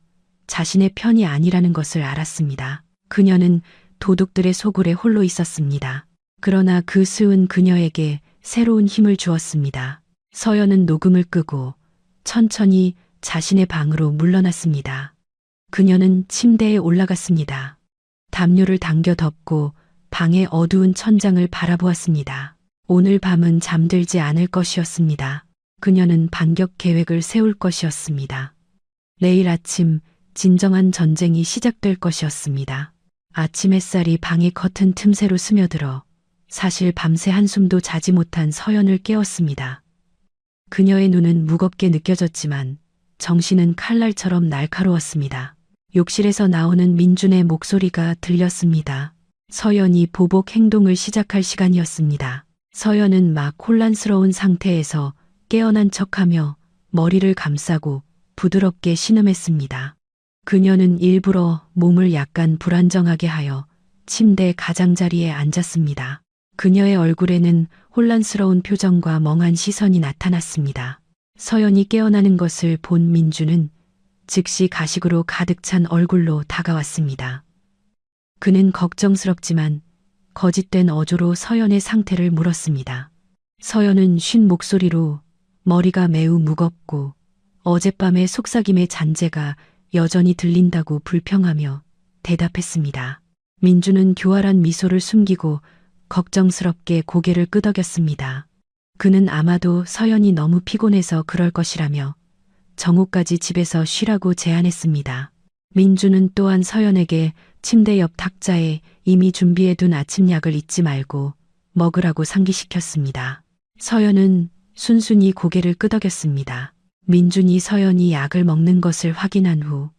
자신의 편이 아니라는 것을 알았습니다. 그녀는 도둑들의 소굴에 홀로 있었습니다. 그러나 그 수은 그녀에게 새로운 힘을 주었습니다. 서연은 녹음을 끄고 천천히 자신의 방으로 물러났습니다. 그녀는 침대에 올라갔습니다. 담요를 당겨 덮고 방의 어두운 천장을 바라보았습니다. 오늘 밤은 잠들지 않을 것이었습니다. 그녀는 반격 계획을 세울 것이었습니다. 내일 아침 진정한 전쟁이 시작될 것이었습니다. 아침 햇살이 방의 커튼 틈새로 스며들어 사실 밤새 한숨도 자지 못한 서연을 깨웠습니다. 그녀의 눈은 무겁게 느껴졌지만 정신은 칼날처럼 날카로웠습니다. 욕실에서 나오는 민준의 목소리가 들렸습니다. 서연이 보복 행동을 시작할 시간이었습니다. 서연은 막 혼란스러운 상태에서 깨어난 척하며 머리를 감싸고 부드럽게 신음했습니다. 그녀는 일부러 몸을 약간 불안정하게 하여 침대 가장자리에 앉았습니다. 그녀의 얼굴에는 혼란스러운 표정과 멍한 시선이 나타났습니다. 서연이 깨어나는 것을 본 민주는 즉시 가식으로 가득 찬 얼굴로 다가왔습니다. 그는 걱정스럽지만 거짓된 어조로 서연의 상태를 물었습니다. 서연은 쉰 목소리로 머리가 매우 무겁고 어젯밤의 속삭임의 잔재가 여전히 들린다고 불평하며 대답했습니다. 민주는 교활한 미소를 숨기고 걱정스럽게 고개를 끄덕였습니다. 그는 아마도 서연이 너무 피곤해서 그럴 것이라며 정오까지 집에서 쉬라고 제안했습니다. 민주는 또한 서연에게 침대 옆 탁자에 이미 준비해둔 아침약을 잊지 말고 먹으라고 상기시켰습니다. 서연은 순순히 고개를 끄덕였습니다. 민준이 서연이 약을 먹는 것을 확인한 후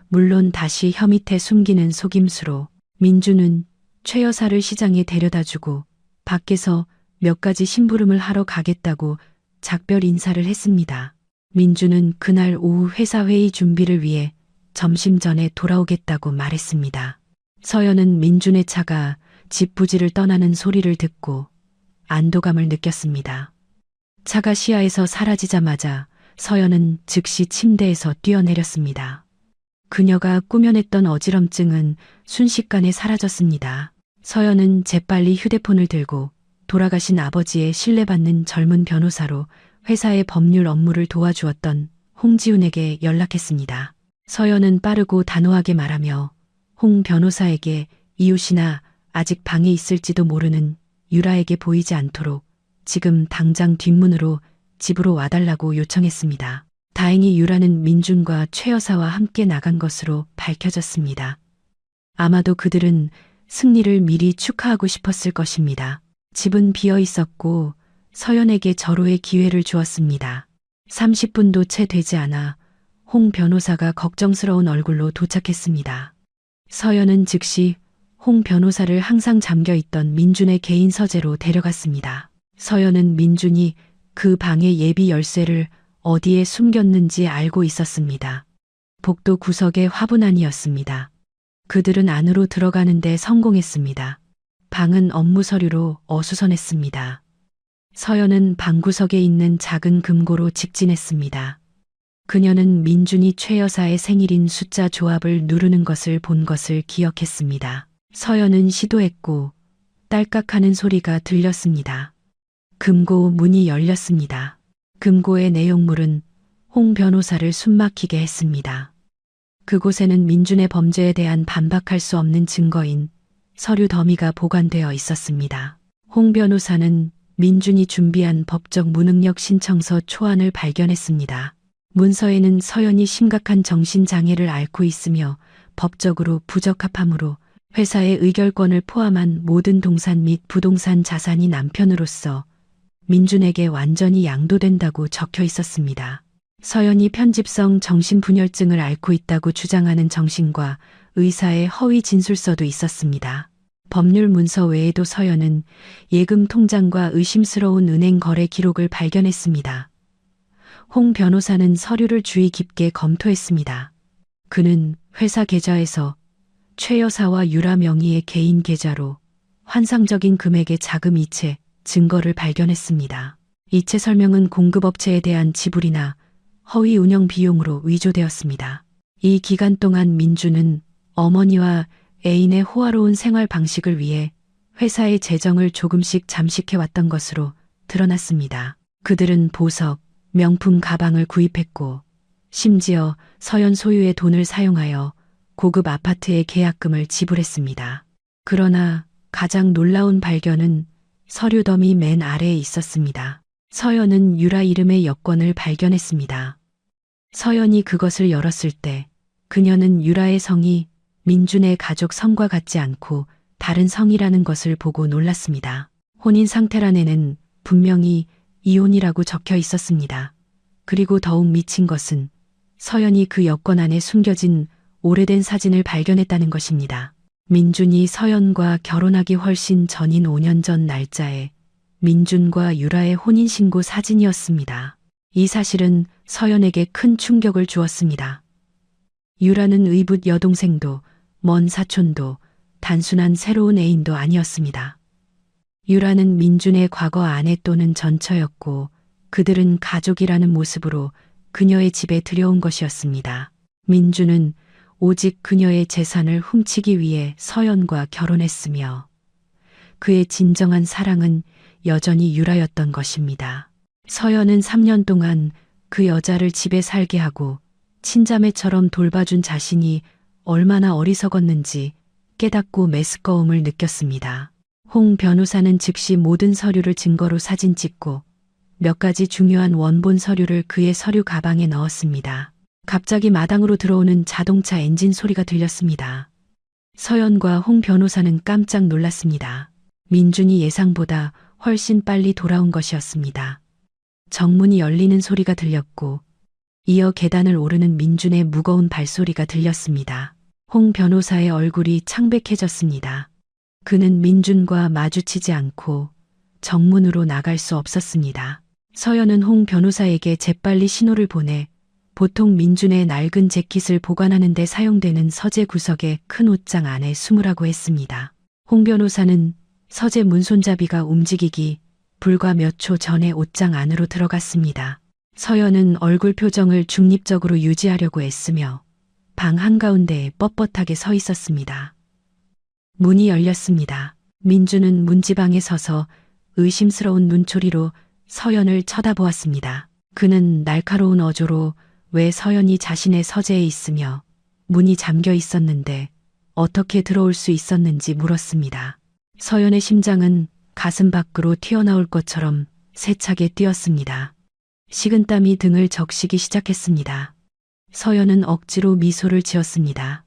물론 다시 혀 밑에 숨기는 속임수로 민준은 최 여사를 시장에 데려다주고 밖에서 몇 가지 심부름을 하러 가겠다고 작별 인사를 했습니다. 민준은 그날 오후 회사 회의 준비를 위해 점심 전에 돌아오겠다고 말했습니다. 서연은 민준의 차가 집 부지를 떠나는 소리를 듣고 안도감을 느꼈습니다. 차가 시야에서 사라지자마자 서연은 즉시 침대에서 뛰어내렸습니다. 그녀가 꾸며냈던 어지럼증은 순식간에 사라졌습니다. 서연은 재빨리 휴대폰을 들고 돌아가신 아버지의 신뢰받는 젊은 변호사로 회사의 법률 업무를 도와주었던 홍지훈에게 연락했습니다. 서연은 빠르고 단호하게 말하며 홍 변호사에게 이웃이나 아직 방에 있을지도 모르는 유라에게 보이지 않도록 지금 당장 뒷문으로 집으로 와달라고 요청했습니다. 다행히 유라는 민준과 최 여사와 함께 나간 것으로 밝혀졌습니다. 아마도 그들은 승리를 미리 축하하고 싶었을 것입니다. 집은 비어 있었고 서연에게 절호의 기회를 주었습니다. 30분도 채 되지 않아 홍 변호사가 걱정스러운 얼굴로 도착했습니다. 서연은 즉시 홍 변호사를 항상 잠겨있던 민준의 개인 서재로 데려갔습니다. 서연은 민준이 그 방의 예비 열쇠를 어디에 숨겼는지 알고 있었습니다. 복도 구석의 화분안이었습니다. 그들은 안으로 들어가는데 성공했습니다. 방은 업무 서류로 어수선했습니다. 서연은 방구석에 있는 작은 금고로 직진했습니다. 그녀는 민준이 최 여사의 생일인 숫자 조합을 누르는 것을 본 것을 기억했습니다. 서연은 시도했고 딸깍하는 소리가 들렸습니다. 금고 문이 열렸습니다. 금고의 내용물은 홍 변호사를 숨막히게 했습니다. 그곳에는 민준의 범죄에 대한 반박할 수 없는 증거인 서류 더미가 보관되어 있었습니다. 홍 변호사는 민준이 준비한 법적 무능력 신청서 초안을 발견했습니다. 문서에는 서연이 심각한 정신장애를 앓고 있으며 법적으로 부적합하므로 회사의 의결권을 포함한 모든 동산 및 부동산 자산이 남편으로서 민준에게 완전히 양도된다고 적혀 있었습니다. 서연이 편집성 정신분열증을 앓고 있다고 주장하는 정신과 의사의 허위 진술서도 있었습니다. 법률 문서 외에도 서연은 예금 통장과 의심스러운 은행 거래 기록을 발견했습니다. 홍 변호사는 서류를 주의 깊게 검토했습니다. 그는 회사 계좌에서 최 여사와 유라 명의의 개인 계좌로 환상적인 금액의 자금 이체 증거를 발견했습니다. 이체 설명은 공급업체에 대한 지불이나 허위 운영 비용으로 위조되었습니다. 이 기간 동안 민준은 어머니와 애인의 호화로운 생활 방식을 위해 회사의 재정을 조금씩 잠식해왔던 것으로 드러났습니다. 그들은 보석, 명품 가방을 구입했고 심지어 서연 소유의 돈을 사용하여 고급 아파트의 계약금을 지불했습니다. 그러나 가장 놀라운 발견은 서류 더미 맨 아래에 있었습니다. 서연은 유라 이름의 여권을 발견했습니다. 서연이 그것을 열었을 때 그녀는 유라의 성이 민준의 가족 성과 같지 않고 다른 성이라는 것을 보고 놀랐습니다. 혼인 상태란에는 분명히 이혼이라고 적혀 있었습니다. 그리고 더욱 미친 것은 서연이 그 여권 안에 숨겨진 오래된 사진을 발견했다는 것입니다. 민준이 서연과 결혼하기 훨씬 전인 5년 전 날짜에 민준과 유라의 혼인신고 사진이었습니다. 이 사실은 서연에게 큰 충격을 주었습니다. 유라는 의붓 여동생도 먼 사촌도 단순한 새로운 애인도 아니었습니다. 유라는 민준의 과거 아내 또는 전처였고 그들은 가족이라는 모습으로 그녀의 집에 들여온 것이었습니다. 민준은 오직 그녀의 재산을 훔치기 위해 서연과 결혼했으며 그의 진정한 사랑은 여전히 유라였던 것입니다. 서연은 3년 동안 그 여자를 집에 살게 하고 친자매처럼 돌봐준 자신이 얼마나 어리석었는지 깨닫고 메스꺼움을 느꼈습니다. 홍 변호사는 즉시 모든 서류를 증거로 사진 찍고 몇 가지 중요한 원본 서류를 그의 서류 가방에 넣었습니다. 갑자기 마당으로 들어오는 자동차 엔진 소리가 들렸습니다. 서연과 홍 변호사는 깜짝 놀랐습니다. 민준이 예상보다 훨씬 빨리 돌아온 것이었습니다. 정문이 열리는 소리가 들렸고 이어 계단을 오르는 민준의 무거운 발소리가 들렸습니다. 홍 변호사의 얼굴이 창백해졌습니다. 그는 민준과 마주치지 않고 정문으로 나갈 수 없었습니다. 서연은 홍 변호사에게 재빨리 신호를 보내 보통 민준의 낡은 재킷을 보관하는 데 사용되는 서재 구석의 큰 옷장 안에 숨으라고 했습니다. 홍 변호사는 서재 문손잡이가 움직이기 불과 몇 초 전에 옷장 안으로 들어갔습니다. 서연은 얼굴 표정을 중립적으로 유지하려고 애쓰며 방 한가운데에 뻣뻣하게 서 있었습니다. 문이 열렸습니다. 민준은 문지방에 서서 의심스러운 눈초리로 서연을 쳐다보았습니다. 그는 날카로운 어조로 왜 서연이 자신의 서재에 있으며 문이 잠겨 있었는데 어떻게 들어올 수 있었는지 물었습니다. 서연의 심장은 가슴 밖으로 튀어나올 것처럼 세차게 뛰었습니다. 식은땀이 등을 적시기 시작했습니다. 서연은 억지로 미소를 지었습니다.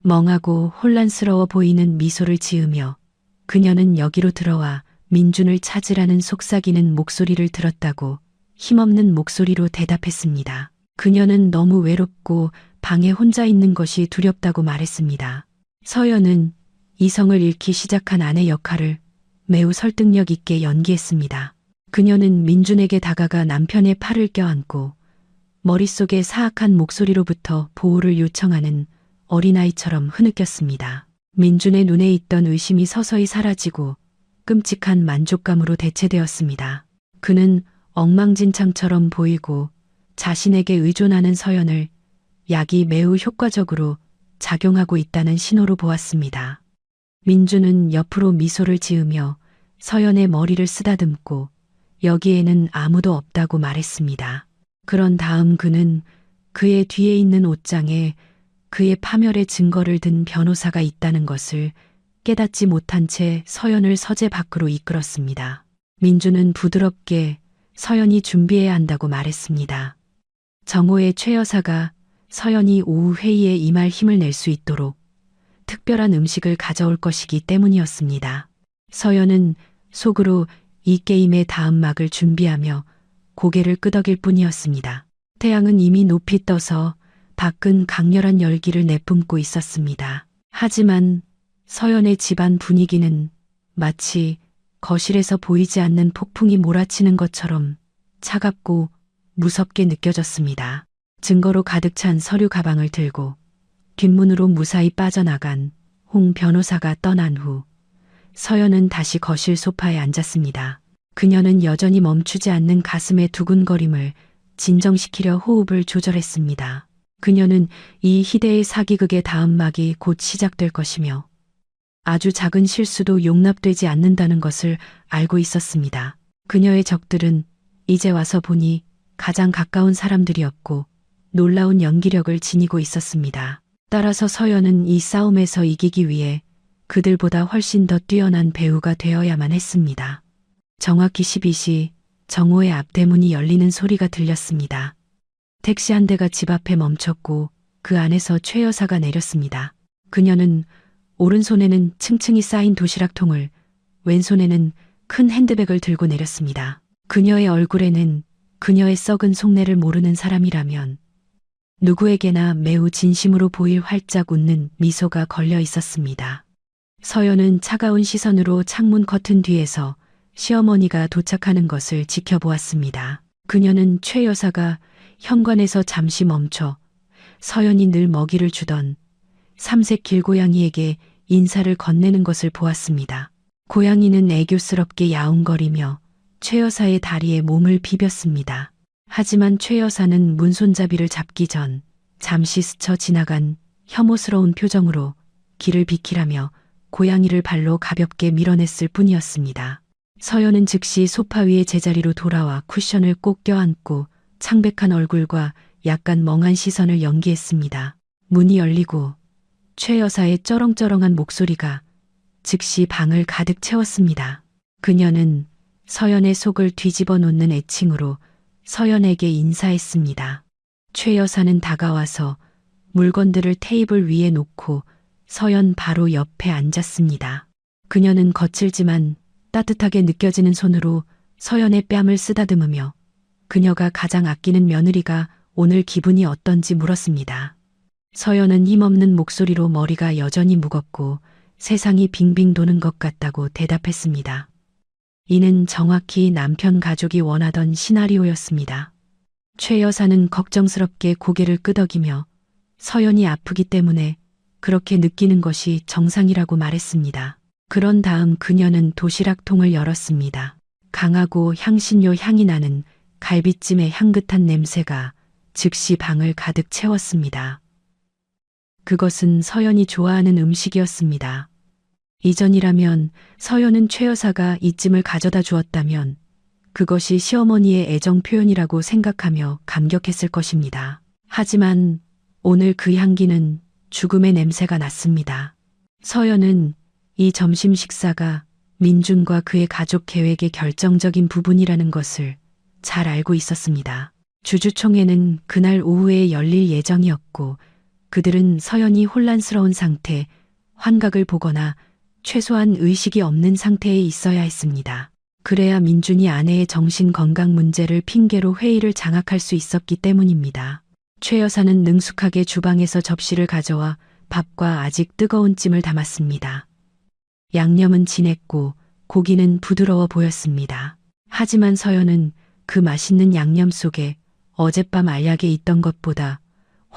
멍하고 혼란스러워 보이는 미소를 지으며 그녀는 여기로 들어와 민준을 찾으라는 속삭이는 목소리를 들었다고 힘없는 목소리로 대답했습니다. 그녀는 너무 외롭고 방에 혼자 있는 것이 두렵다고 말했습니다. 서연은 이성을 잃기 시작한 아내 역할을 매우 설득력 있게 연기했습니다. 그녀는 민준에게 다가가 남편의 팔을 껴안고 머릿속에 사악한 목소리로부터 보호를 요청하는 어린아이처럼 흐느꼈습니다. 민준의 눈에 있던 의심이 서서히 사라지고 끔찍한 만족감으로 대체되었습니다. 그는 엉망진창처럼 보이고 자신에게 의존하는 서연을 약이 매우 효과적으로 작용하고 있다는 신호로 보았습니다. 민주는 옆으로 미소를 지으며 서연의 머리를 쓰다듬고 여기에는 아무도 없다고 말했습니다. 그런 다음 그는 그의 뒤에 있는 옷장에 그의 파멸의 증거를 든 변호사가 있다는 것을 깨닫지 못한 채 서연을 서재 밖으로 이끌었습니다. 민주는 부드럽게 서연이 준비해야 한다고 말했습니다. 정호의 최 여사가 서연이 오후 회의에 임할 힘을 낼 수 있도록 특별한 음식을 가져올 것이기 때문이었습니다. 서연은 속으로 이 게임의 다음 막을 준비하며 고개를 끄덕일 뿐이었습니다. 태양은 이미 높이 떠서 밖은 강렬한 열기를 내뿜고 있었습니다. 하지만 서연의 집안 분위기는 마치 거실에서 보이지 않는 폭풍이 몰아치는 것처럼 차갑고 무섭게 느껴졌습니다. 증거로 가득 찬 서류 가방을 들고 뒷문으로 무사히 빠져나간 홍 변호사가 떠난 후 서연은 다시 거실 소파에 앉았습니다. 그녀는 여전히 멈추지 않는 가슴의 두근거림을 진정시키려 호흡을 조절했습니다. 그녀는 이 희대의 사기극의 다음 막이 곧 시작될 것이며 아주 작은 실수도 용납되지 않는다는 것을 알고 있었습니다. 그녀의 적들은 이제 와서 보니 가장 가까운 사람들이었고 놀라운 연기력을 지니고 있었습니다. 따라서 서연은 이 싸움에서 이기기 위해 그들보다 훨씬 더 뛰어난 배우가 되어야만 했습니다. 정확히 12시 정호의 앞대문이 열리는 소리가 들렸습니다. 택시 한 대가 집 앞에 멈췄고 그 안에서 최 여사가 내렸습니다. 그녀는 오른손에는 층층이 쌓인 도시락통을, 왼손에는 큰 핸드백을 들고 내렸습니다. 그녀의 얼굴에는 그녀의 썩은 속내를 모르는 사람이라면 누구에게나 매우 진심으로 보일 활짝 웃는 미소가 걸려 있었습니다. 서연은 차가운 시선으로 창문 커튼 뒤에서 시어머니가 도착하는 것을 지켜보았습니다. 그녀는 최 여사가 현관에서 잠시 멈춰 서연이 늘 먹이를 주던 삼색 길고양이에게 인사를 건네는 것을 보았습니다. 고양이는 애교스럽게 야옹거리며 최 여사의 다리에 몸을 비볐습니다. 하지만 최 여사는 문손잡이를 잡기 전 잠시 스쳐 지나간 혐오스러운 표정으로 길을 비키라며 고양이를 발로 가볍게 밀어냈을 뿐이었습니다. 서연은 즉시 소파 위의 제자리로 돌아와 쿠션을 꼭 껴안고 창백한 얼굴과 약간 멍한 시선을 연기했습니다. 문이 열리고 최 여사의 쩌렁쩌렁한 목소리가 즉시 방을 가득 채웠습니다. 그녀는 서연의 속을 뒤집어 놓는 애칭으로 서연에게 인사했습니다. 최 여사는 다가와서 물건들을 테이블 위에 놓고 서연 바로 옆에 앉았습니다. 그녀는 거칠지만 따뜻하게 느껴지는 손으로 서연의 뺨을 쓰다듬으며 그녀가 가장 아끼는 며느리가 오늘 기분이 어떤지 물었습니다. 서연은 힘없는 목소리로 머리가 여전히 무겁고 세상이 빙빙 도는 것 같다고 대답했습니다. 이는 정확히 남편 가족이 원하던 시나리오였습니다. 최 여사는 걱정스럽게 고개를 끄덕이며 서연이 아프기 때문에 그렇게 느끼는 것이 정상이라고 말했습니다. 그런 다음 그녀는 도시락통을 열었습니다. 강하고 향신료 향이 나는 갈비찜의 향긋한 냄새가 즉시 방을 가득 채웠습니다. 그것은 서연이 좋아하는 음식이었습니다. 이전이라면 서연은 최 여사가 이 찜을 가져다 주었다면 그것이 시어머니의 애정 표현이라고 생각하며 감격했을 것입니다. 하지만 오늘 그 향기는 죽음의 냄새가 났습니다. 서연은 이 점심 식사가 민준과 그의 가족 계획의 결정적인 부분이라는 것을 잘 알고 있었습니다. 주주총회는 그날 오후에 열릴 예정이었고 그들은 서연이 혼란스러운 상태, 환각을 보거나 최소한 의식이 없는 상태에 있어야 했습니다. 그래야 민준이 아내의 정신 건강 문제를 핑계로 회의를 장악할 수 있었기 때문입니다. 최 여사는 능숙하게 주방에서 접시를 가져와 밥과 아직 뜨거운 찜을 담았습니다. 양념은 진했고 고기는 부드러워 보였습니다. 하지만 서연은 그 맛있는 양념 속에 어젯밤 알약에 있던 것보다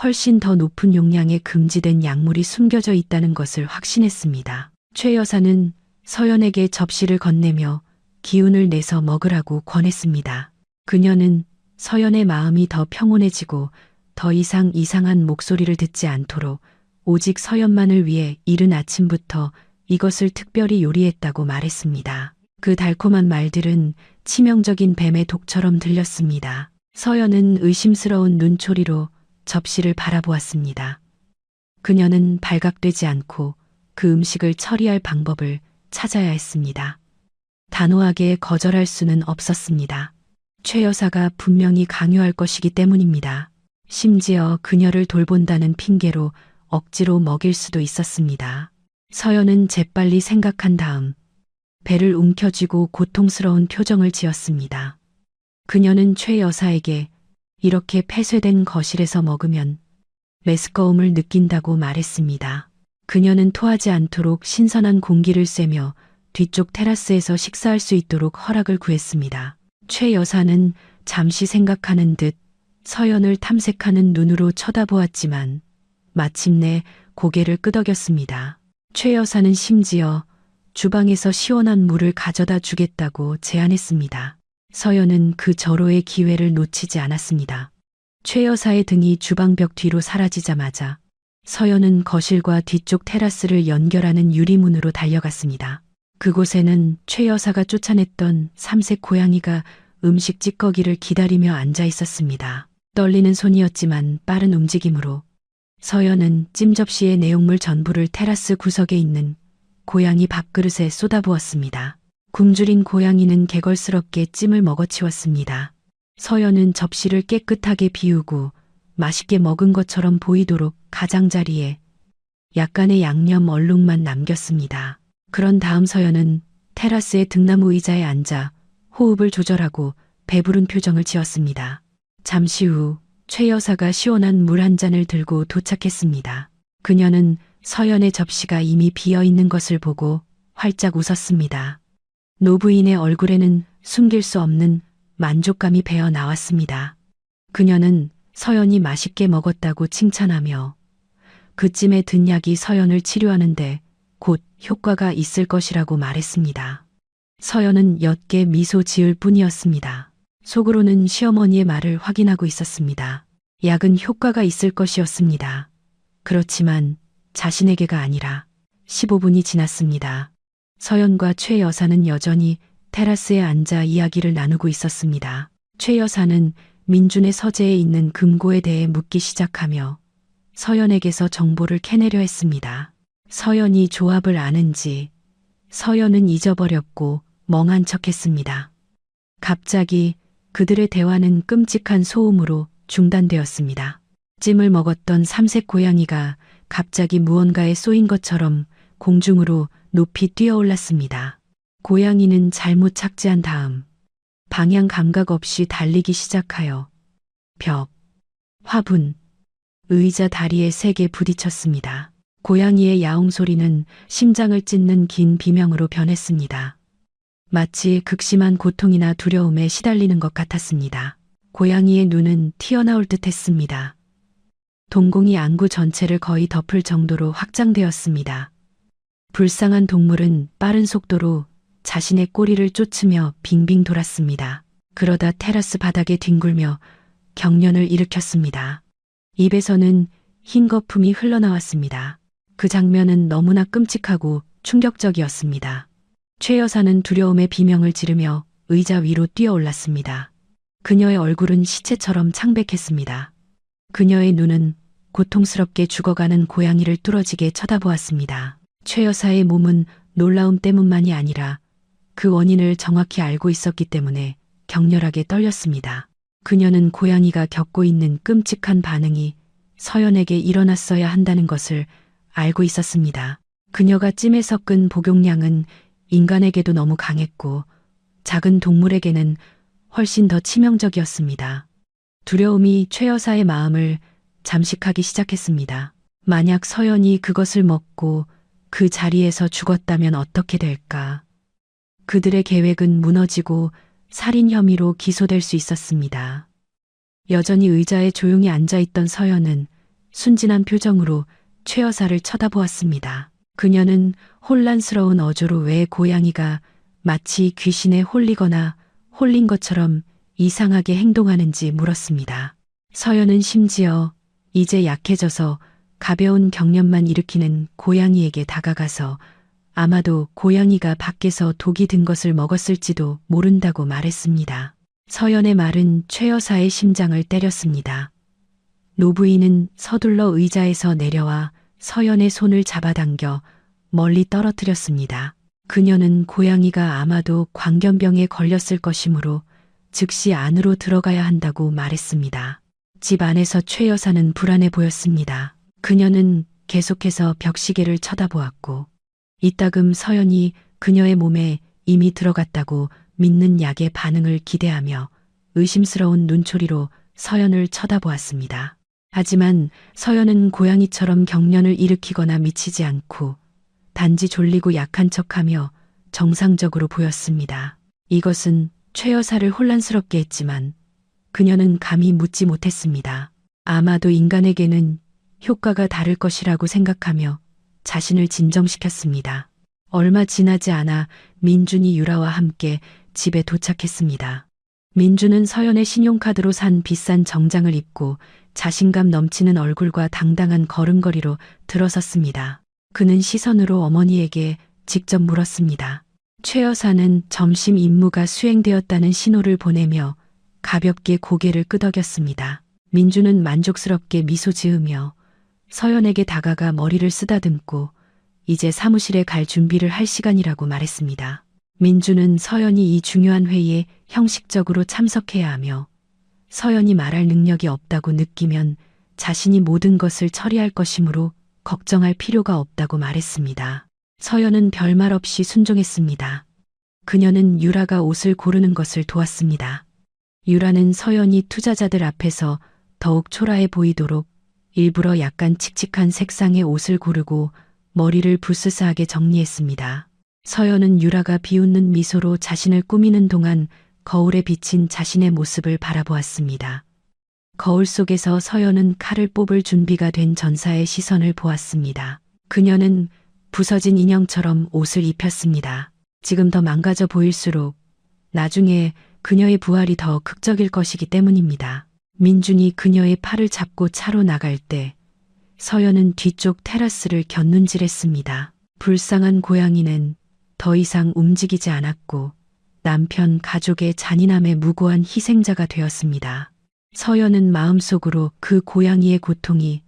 훨씬 더 높은 용량의 금지된 약물이 숨겨져 있다는 것을 확신했습니다. 최 여사는 서연에게 접시를 건네며 기운을 내서 먹으라고 권했습니다. 그녀는 서연의 마음이 더 평온해지고 더 이상 이상한 목소리를 듣지 않도록 오직 서연만을 위해 이른 아침부터 이것을 특별히 요리했다고 말했습니다. 그 달콤한 말들은 치명적인 뱀의 독처럼 들렸습니다. 서연은 의심스러운 눈초리로 접시를 바라보았습니다. 그녀는 발각되지 않고 그 음식을 처리할 방법을 찾아야 했습니다. 단호하게 거절할 수는 없었습니다. 최 여사가 분명히 강요할 것이기 때문입니다. 심지어 그녀를 돌본다는 핑계로 억지로 먹일 수도 있었습니다. 서연은 재빨리 생각한 다음 배를 움켜쥐고 고통스러운 표정을 지었습니다. 그녀는 최 여사에게 이렇게 폐쇄된 거실에서 먹으면 메스꺼움을 느낀다고 말했습니다. 그녀는 토하지 않도록 신선한 공기를 쐬며 뒤쪽 테라스에서 식사할 수 있도록 허락을 구했습니다. 최 여사는 잠시 생각하는 듯 서연을 탐색하는 눈으로 쳐다보았지만 마침내 고개를 끄덕였습니다. 최 여사는 심지어 주방에서 시원한 물을 가져다 주겠다고 제안했습니다. 서연은 그 절호의 기회를 놓치지 않았습니다. 최 여사의 등이 주방벽 뒤로 사라지자마자 서연은 거실과 뒤쪽 테라스를 연결하는 유리문으로 달려갔습니다. 그곳에는 최 여사가 쫓아냈던 삼색 고양이가 음식 찌꺼기를 기다리며 앉아 있었습니다. 떨리는 손이었지만 빠른 움직임으로 서연은 찜접시의 내용물 전부를 테라스 구석에 있는 고양이 밥그릇에 쏟아부었습니다. 굶주린 고양이는 개걸스럽게 찜을 먹어치웠습니다. 서연은 접시를 깨끗하게 비우고 맛있게 먹은 것처럼 보이도록 가장자리에 약간의 양념 얼룩만 남겼습니다. 그런 다음 서연은 테라스의 등나무 의자에 앉아 호흡을 조절하고 배부른 표정을 지었습니다. 잠시 후 최 여사가 시원한 물 한 잔을 들고 도착했습니다. 그녀는 서연의 접시가 이미 비어 있는 것을 보고 활짝 웃었습니다. 노부인의 얼굴에는 숨길 수 없는 만족감이 배어 나왔습니다. 그녀는 서연이 맛있게 먹었다고 칭찬하며 그 찜에 든 약이 서연을 치료하는데 곧 효과가 있을 것이라고 말했습니다. 서연은 옅게 미소 지을 뿐이었습니다. 속으로는 시어머니의 말을 확인하고 있었습니다. 약은 효과가 있을 것이었습니다. 그렇지만 자신에게가 아니라 15분이 지났습니다. 서연과 최 여사는 여전히 테라스에 앉아 이야기를 나누고 있었습니다. 최 여사는 민준의 서재에 있는 금고에 대해 묻기 시작하며 서연에게서 정보를 캐내려 했습니다. 서연이 조합을 아는지 서연은 잊어버렸고 멍한 척했습니다. 갑자기 그들의 대화는 끔찍한 소음으로 중단되었습니다. 찜을 먹었던 삼색 고양이가 갑자기 무언가에 쏘인 것처럼 공중으로 높이 뛰어올랐습니다. 고양이는 잘못 착지한 다음 방향 감각 없이 달리기 시작하여 벽, 화분, 의자 다리에 세게 부딪혔습니다. 고양이의 야옹 소리는 심장을 찢는 긴 비명으로 변했습니다. 마치 극심한 고통이나 두려움에 시달리는 것 같았습니다. 고양이의 눈은 튀어나올 듯 했습니다. 동공이 안구 전체를 거의 덮을 정도로 확장되었습니다. 불쌍한 동물은 빠른 속도로 자신의 꼬리를 쫓으며 빙빙 돌았습니다. 그러다 테라스 바닥에 뒹굴며 경련을 일으켰습니다. 입에서는 흰 거품이 흘러나왔습니다. 그 장면은 너무나 끔찍하고 충격적이었습니다. 최 여사는 두려움의 비명을 지르며 의자 위로 뛰어올랐습니다. 그녀의 얼굴은 시체처럼 창백했습니다. 그녀의 눈은 고통스럽게 죽어가는 고양이를 뚫어지게 쳐다보았습니다. 최 여사의 몸은 놀라움 때문만이 아니라 그 원인을 정확히 알고 있었기 때문에 격렬하게 떨렸습니다. 그녀는 고양이가 겪고 있는 끔찍한 반응이 서연에게 일어났어야 한다는 것을 알고 있었습니다. 그녀가 찜에 섞은 복용량은 인간에게도 너무 강했고 작은 동물에게는 훨씬 더 치명적이었습니다. 두려움이 최 여사의 마음을 잠식하기 시작했습니다. 만약 서연이 그것을 먹고 그 자리에서 죽었다면 어떻게 될까? 그들의 계획은 무너지고 살인 혐의로 기소될 수 있었습니다. 여전히 의자에 조용히 앉아있던 서연은 순진한 표정으로 최 여사를 쳐다보았습니다. 그녀는 혼란스러운 어조로 왜 고양이가 마치 귀신에 홀리거나 홀린 것처럼 이상하게 행동하는지 물었습니다. 서연은 심지어 이제 약해져서 가벼운 경련만 일으키는 고양이에게 다가가서 아마도 고양이가 밖에서 독이 든 것을 먹었을지도 모른다고 말했습니다. 서연의 말은 최 여사의 심장을 때렸습니다. 노부인은 서둘러 의자에서 내려와 서연의 손을 잡아당겨 멀리 떨어뜨렸습니다. 그녀는 고양이가 아마도 광견병에 걸렸을 것이므로 즉시 안으로 들어가야 한다고 말했습니다. 집 안에서 최 여사는 불안해 보였습니다. 그녀는 계속해서 벽시계를 쳐다보았고 이따금 서연이 그녀의 몸에 이미 들어갔다고 믿는 약의 반응을 기대하며 의심스러운 눈초리로 서연을 쳐다보았습니다. 하지만 서연은 고양이처럼 경련을 일으키거나 미치지 않고 단지 졸리고 약한 척하며 정상적으로 보였습니다. 이것은 최 여사를 혼란스럽게 했지만 그녀는 감히 묻지 못했습니다. 아마도 인간에게는 효과가 다를 것이라고 생각하며 자신을 진정시켰습니다. 얼마 지나지 않아 민준이 유라와 함께 집에 도착했습니다. 민준은 서연의 신용카드로 산 비싼 정장을 입고 자신감 넘치는 얼굴과 당당한 걸음걸이로 들어섰습니다. 그는 시선으로 어머니에게 직접 물었습니다. 최 여사는 점심 임무가 수행되었다는 신호를 보내며 가볍게 고개를 끄덕였습니다. 민준은 만족스럽게 미소 지으며 서연에게 다가가 머리를 쓰다듬고 이제 사무실에 갈 준비를 할 시간이라고 말했습니다. 민준은 서연이 이 중요한 회의에 형식적으로 참석해야 하며 서연이 말할 능력이 없다고 느끼면 자신이 모든 것을 처리할 것이므로 걱정할 필요가 없다고 말했습니다. 서연은 별말 없이 순종했습니다. 그녀는 유라가 옷을 고르는 것을 도왔습니다. 유라는 서연이 투자자들 앞에서 더욱 초라해 보이도록 일부러 약간 칙칙한 색상의 옷을 고르고 머리를 부스스하게 정리했습니다. 서연은 유라가 비웃는 미소로 자신을 꾸미는 동안 거울에 비친 자신의 모습을 바라보았습니다. 거울 속에서 서연은 칼을 뽑을 준비가 된 전사의 시선을 보았습니다. 그녀는 부서진 인형처럼 옷을 입혔습니다. 지금 더 망가져 보일수록 나중에 그녀의 부활이 더 극적일 것이기 때문입니다. 민준이 그녀의 팔을 잡고 차로 나갈 때 서연은 뒤쪽 테라스를 곁눈질했습니다. 불쌍한 고양이는 더 이상 움직이지 않았고 남편 가족의 잔인함의 무고한 희생자가 되었습니다. 서연은 마음속으로 그 고양이의 고통이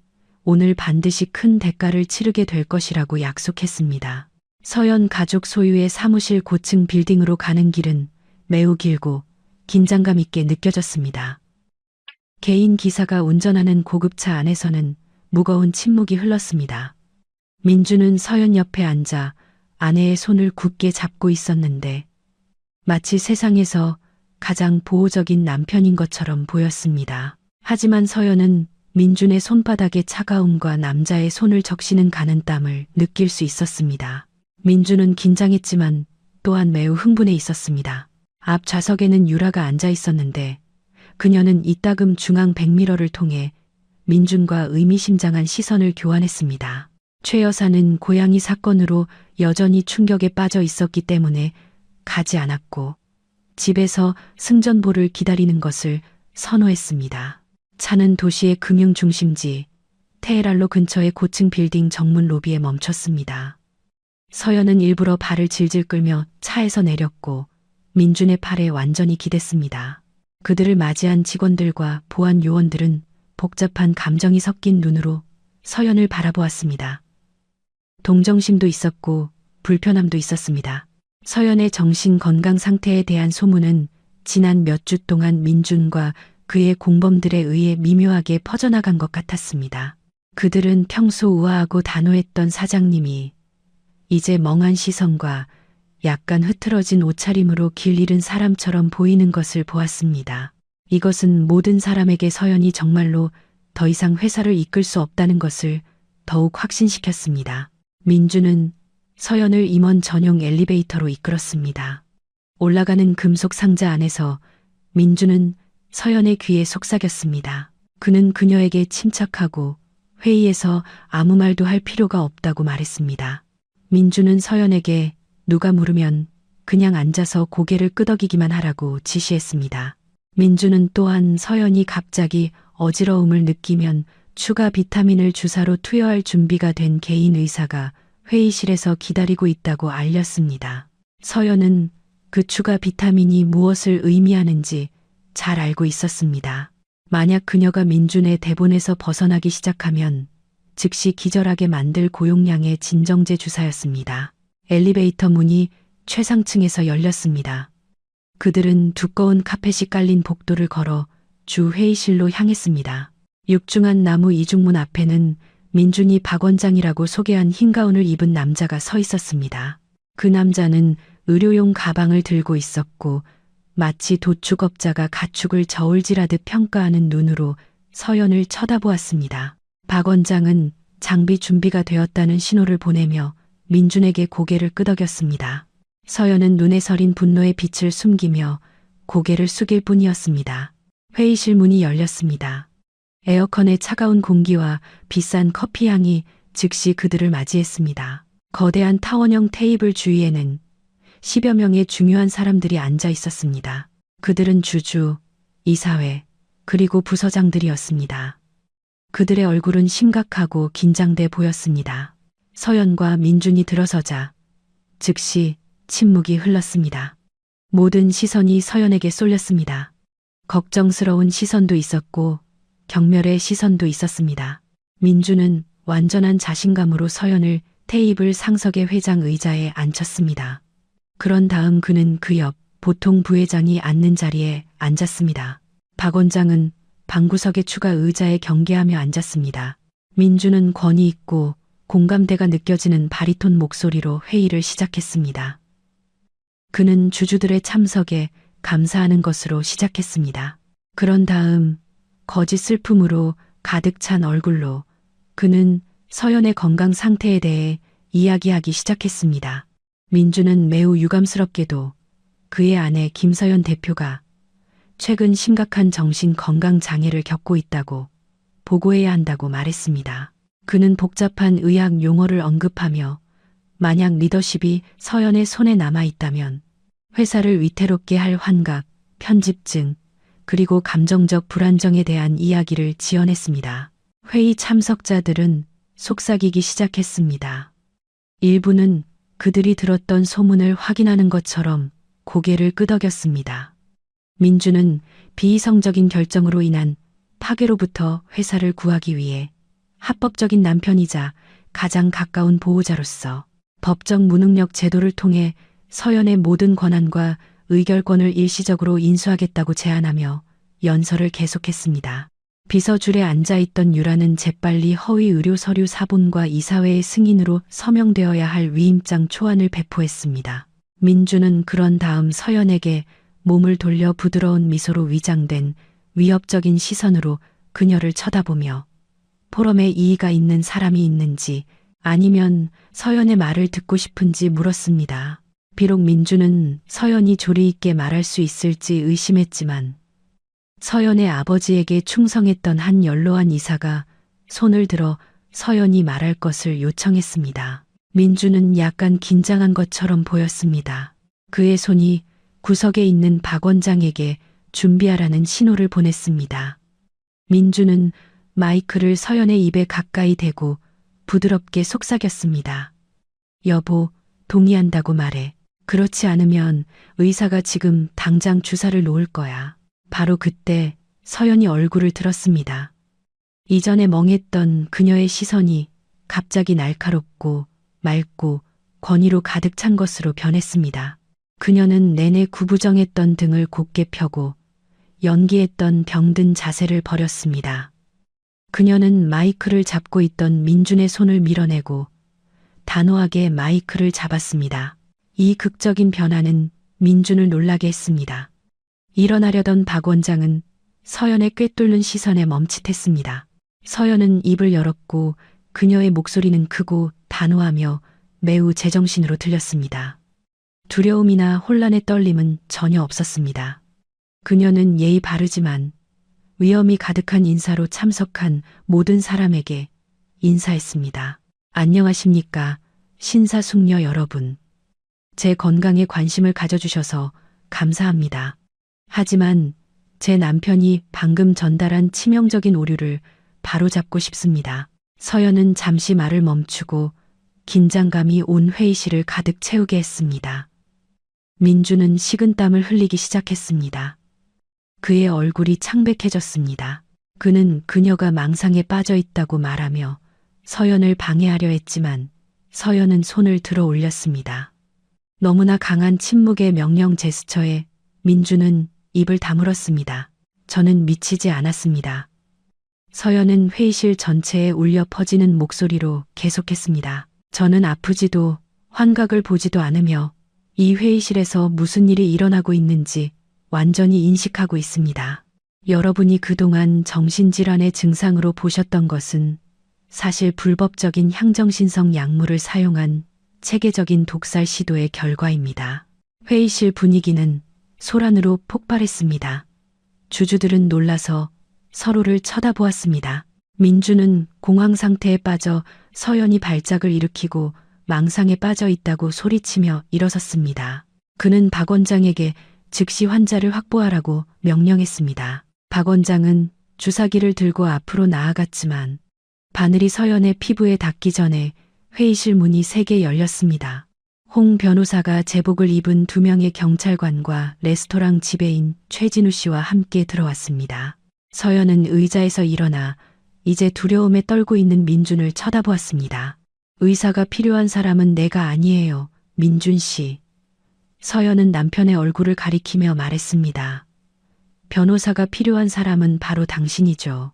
오늘 반드시 큰 대가를 치르게 될 것이라고 약속했습니다. 서연 가족 소유의 사무실 고층 빌딩으로 가는 길은 매우 길고 긴장감 있게 느껴졌습니다. 개인 기사가 운전하는 고급차 안에서는 무거운 침묵이 흘렀습니다. 민주는 서연 옆에 앉아 아내의 손을 굳게 잡고 있었는데 마치 세상에서 가장 보호적인 남편인 것처럼 보였습니다. 하지만 서연은 민준의 손바닥의 차가움과 남자의 손을 적시는 가는 땀을 느낄 수 있었습니다. 민준은 긴장했지만 또한 매우 흥분해 있었습니다. 앞 좌석에는 유라가 앉아 있었는데 그녀는 이따금 중앙 백미러를 통해 민준과 의미심장한 시선을 교환했습니다. 최 여사는 고양이 사건으로 여전히 충격에 빠져 있었기 때문에 가지 않았고 집에서 승전보를 기다리는 것을 선호했습니다. 차는 도시의 금융 중심지 테헤랄로 근처의 고층 빌딩 정문 로비에 멈췄습니다. 서연은 일부러 발을 질질 끌며 차에서 내렸고 민준의 팔에 완전히 기댔습니다. 그들을 맞이한 직원들과 보안 요원들은 복잡한 감정이 섞인 눈으로 서연을 바라보았습니다. 동정심도 있었고 불편함도 있었습니다. 서연의 정신 건강 상태에 대한 소문은 지난 몇 주 동안 민준과 그의 공범들에 의해 미묘하게 퍼져나간 것 같았습니다. 그들은 평소 우아하고 단호했던 사장님이 이제 멍한 시선과 약간 흐트러진 옷차림으로 길 잃은 사람처럼 보이는 것을 보았습니다. 이것은 모든 사람에게 서연이 정말로 더 이상 회사를 이끌 수 없다는 것을 더욱 확신시켰습니다. 민준은 서연을 임원 전용 엘리베이터로 이끌었습니다. 올라가는 금속 상자 안에서 민준은 서연의 귀에 속삭였습니다. 그는 그녀에게 침착하고 회의에서 아무 말도 할 필요가 없다고 말했습니다. 민준은 서연에게 누가 물으면 그냥 앉아서 고개를 끄덕이기만 하라고 지시했습니다. 민주는 또한 서연이 갑자기 어지러움을 느끼면 추가 비타민을 주사로 투여할 준비가 된 개인 의사가 회의실에서 기다리고 있다고 알렸습니다. 서연은 그 추가 비타민이 무엇을 의미하는지 잘 알고 있었습니다. 만약 그녀가 민준의 대본에서 벗어나기 시작하면 즉시 기절하게 만들 고용량의 진정제 주사였습니다. 엘리베이터 문이 최상층에서 열렸습니다. 그들은 두꺼운 카펫이 깔린 복도를 걸어 주 회의실로 향했습니다. 육중한 나무 이중문 앞에는 민준이 박 원장이라고 소개한 흰 가운을 입은 남자가 서 있었습니다. 그 남자는 의료용 가방을 들고 있었고 마치 도축업자가 가축을 저울질하듯 평가하는 눈으로 서연을 쳐다보았습니다. 박 원장은 장비 준비가 되었다는 신호를 보내며 민준에게 고개를 끄덕였습니다. 서연은 눈에 서린 분노의 빛을 숨기며 고개를 숙일 뿐이었습니다. 회의실 문이 열렸습니다. 에어컨의 차가운 공기와 비싼 커피 향이 즉시 그들을 맞이했습니다. 거대한 타원형 테이블 주위에는 10여 명의 중요한 사람들이 앉아 있었습니다. 그들은 주주, 이사회, 그리고 부서장들이었습니다. 그들의 얼굴은 심각하고 긴장돼 보였습니다. 서연과 민준이 들어서자 즉시 침묵이 흘렀습니다. 모든 시선이 서연에게 쏠렸습니다. 걱정스러운 시선도 있었고 경멸의 시선도 있었습니다. 민준은 완전한 자신감으로 서연을 테이블 상석의 회장 의자에 앉혔습니다. 그런 다음 그는 그 옆 보통 부회장이 앉는 자리에 앉았습니다. 박 원장은 방구석의 추가 의자에 경계하며 앉았습니다. 민준은 권위 있고 공감대가 느껴지는 바리톤 목소리로 회의를 시작했습니다. 그는 주주들의 참석에 감사하는 것으로 시작했습니다. 그런 다음 거짓 슬픔으로 가득 찬 얼굴로 그는 서연의 건강 상태에 대해 이야기하기 시작했습니다. 민주는 매우 유감스럽게도 그의 아내 김서연 대표가 최근 심각한 정신 건강 장애를 겪고 있다고 보고해야 한다고 말했습니다. 그는 복잡한 의학 용어를 언급하며 만약 리더십이 서연의 손에 남아 있다면 회사를 위태롭게 할 환각, 편집증, 그리고 감정적 불안정에 대한 이야기를 지어냈습니다. 회의 참석자들은 속삭이기 시작했습니다. 일부는 그들이 들었던 소문을 확인하는 것처럼 고개를 끄덕였습니다. 민주는 비이성적인 결정으로 인한 파괴로부터 회사를 구하기 위해 합법적인 남편이자 가장 가까운 보호자로서 법적 무능력 제도를 통해 서연의 모든 권한과 의결권을 일시적으로 인수하겠다고 제안하며 연설을 계속했습니다. 비서줄에 앉아있던 유라는 재빨리 허위 의료 서류 사본과 이사회의 승인으로 서명되어야 할 위임장 초안을 배포했습니다. 민주는 그런 다음 서연에게 몸을 돌려 부드러운 미소로 위장된 위협적인 시선으로 그녀를 쳐다보며 포럼에 이의가 있는 사람이 있는지 아니면 서연의 말을 듣고 싶은지 물었습니다. 비록 민주는 서연이 조리 있게 말할 수 있을지 의심했지만 서연의 아버지에게 충성했던 한 연로한 이사가 손을 들어 서연이 말할 것을 요청했습니다. 민주는 약간 긴장한 것처럼 보였습니다. 그의 손이 구석에 있는 박 원장에게 준비하라는 신호를 보냈습니다. 민주는 마이크를 서연의 입에 가까이 대고 부드럽게 속삭였습니다. 여보, 동의한다고 말해. 그렇지 않으면 의사가 지금 당장 주사를 놓을 거야. 바로 그때 서연이 얼굴을 들었습니다. 이전에 멍했던 그녀의 시선이 갑자기 날카롭고 맑고 권위로 가득 찬 것으로 변했습니다. 그녀는 내내 구부정했던 등을 곧게 펴고 연기했던 병든 자세를 버렸습니다. 그녀는 마이크를 잡고 있던 민준의 손을 밀어내고 단호하게 마이크를 잡았습니다. 이 극적인 변화는 민준을 놀라게 했습니다. 일어나려던 박 원장은 서연의 꿰뚫는 시선에 멈칫했습니다. 서연은 입을 열었고 그녀의 목소리는 크고 단호하며 매우 제정신으로 들렸습니다. 두려움이나 혼란의 떨림은 전혀 없었습니다. 그녀는 예의 바르지만 위엄이 가득한 인사로 참석한 모든 사람에게 인사했습니다. 안녕하십니까, 신사숙녀 여러분. 제 건강에 관심을 가져주셔서 감사합니다. 하지만 제 남편이 방금 전달한 치명적인 오류를 바로잡고 싶습니다. 서연은 잠시 말을 멈추고 긴장감이 온 회의실을 가득 채우게 했습니다. 민주는 식은땀을 흘리기 시작했습니다. 그의 얼굴이 창백해졌습니다. 그는 그녀가 망상에 빠져 있다고 말하며 서연을 방해하려 했지만 서연은 손을 들어 올렸습니다. 너무나 강한 침묵의 명령 제스처에 민주는 입을 다물었습니다. 저는 미치지 않았습니다. 서연은 회의실 전체에 울려 퍼지는 목소리로 계속했습니다. 저는 아프지도 환각을 보지도 않으며 이 회의실에서 무슨 일이 일어나고 있는지 완전히 인식하고 있습니다. 여러분이 그동안 정신질환의 증상으로 보셨던 것은 사실 불법적인 향정신성 약물을 사용한 체계적인 독살 시도의 결과입니다. 회의실 분위기는 소란으로 폭발했습니다. 주주들은 놀라서 서로를 쳐다보았습니다. 민주는 공황 상태에 빠져 서연이 발작을 일으키고 망상에 빠져 있다고 소리치며 일어섰습니다. 그는 박 원장에게 즉시 환자를 확보하라고 명령했습니다. 박 원장은 주사기를 들고 앞으로 나아갔지만 바늘이 서연의 피부에 닿기 전에 회의실 문이 3개 열렸습니다. 홍 변호사가 제복을 입은 2명의 경찰관과 레스토랑 지배인 최진우 씨와 함께 들어왔습니다. 서연은 의자에서 일어나 이제 두려움에 떨고 있는 민준을 쳐다보았습니다. 의사가 필요한 사람은 내가 아니에요, 민준 씨. 서연은 남편의 얼굴을 가리키며 말했습니다. 변호사가 필요한 사람은 바로 당신이죠.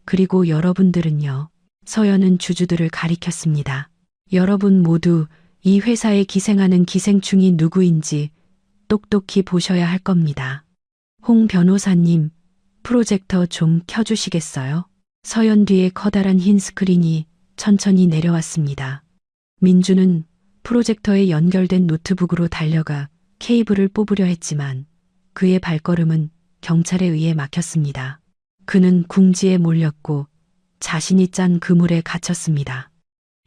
그리고 여러분들은요. 서연은 주주들을 가리켰습니다. 여러분 모두 이 회사에 기생하는 기생충이 누구인지 똑똑히 보셔야 할 겁니다. 홍 변호사님, 프로젝터 좀 켜주시겠어요? 서연 뒤에 커다란 흰 스크린이 천천히 내려왔습니다. 민주는 프로젝터에 연결된 노트북으로 달려가 케이블을 뽑으려 했지만 그의 발걸음은 경찰에 의해 막혔습니다. 그는 궁지에 몰렸고 자신이 짠 그물에 갇혔습니다.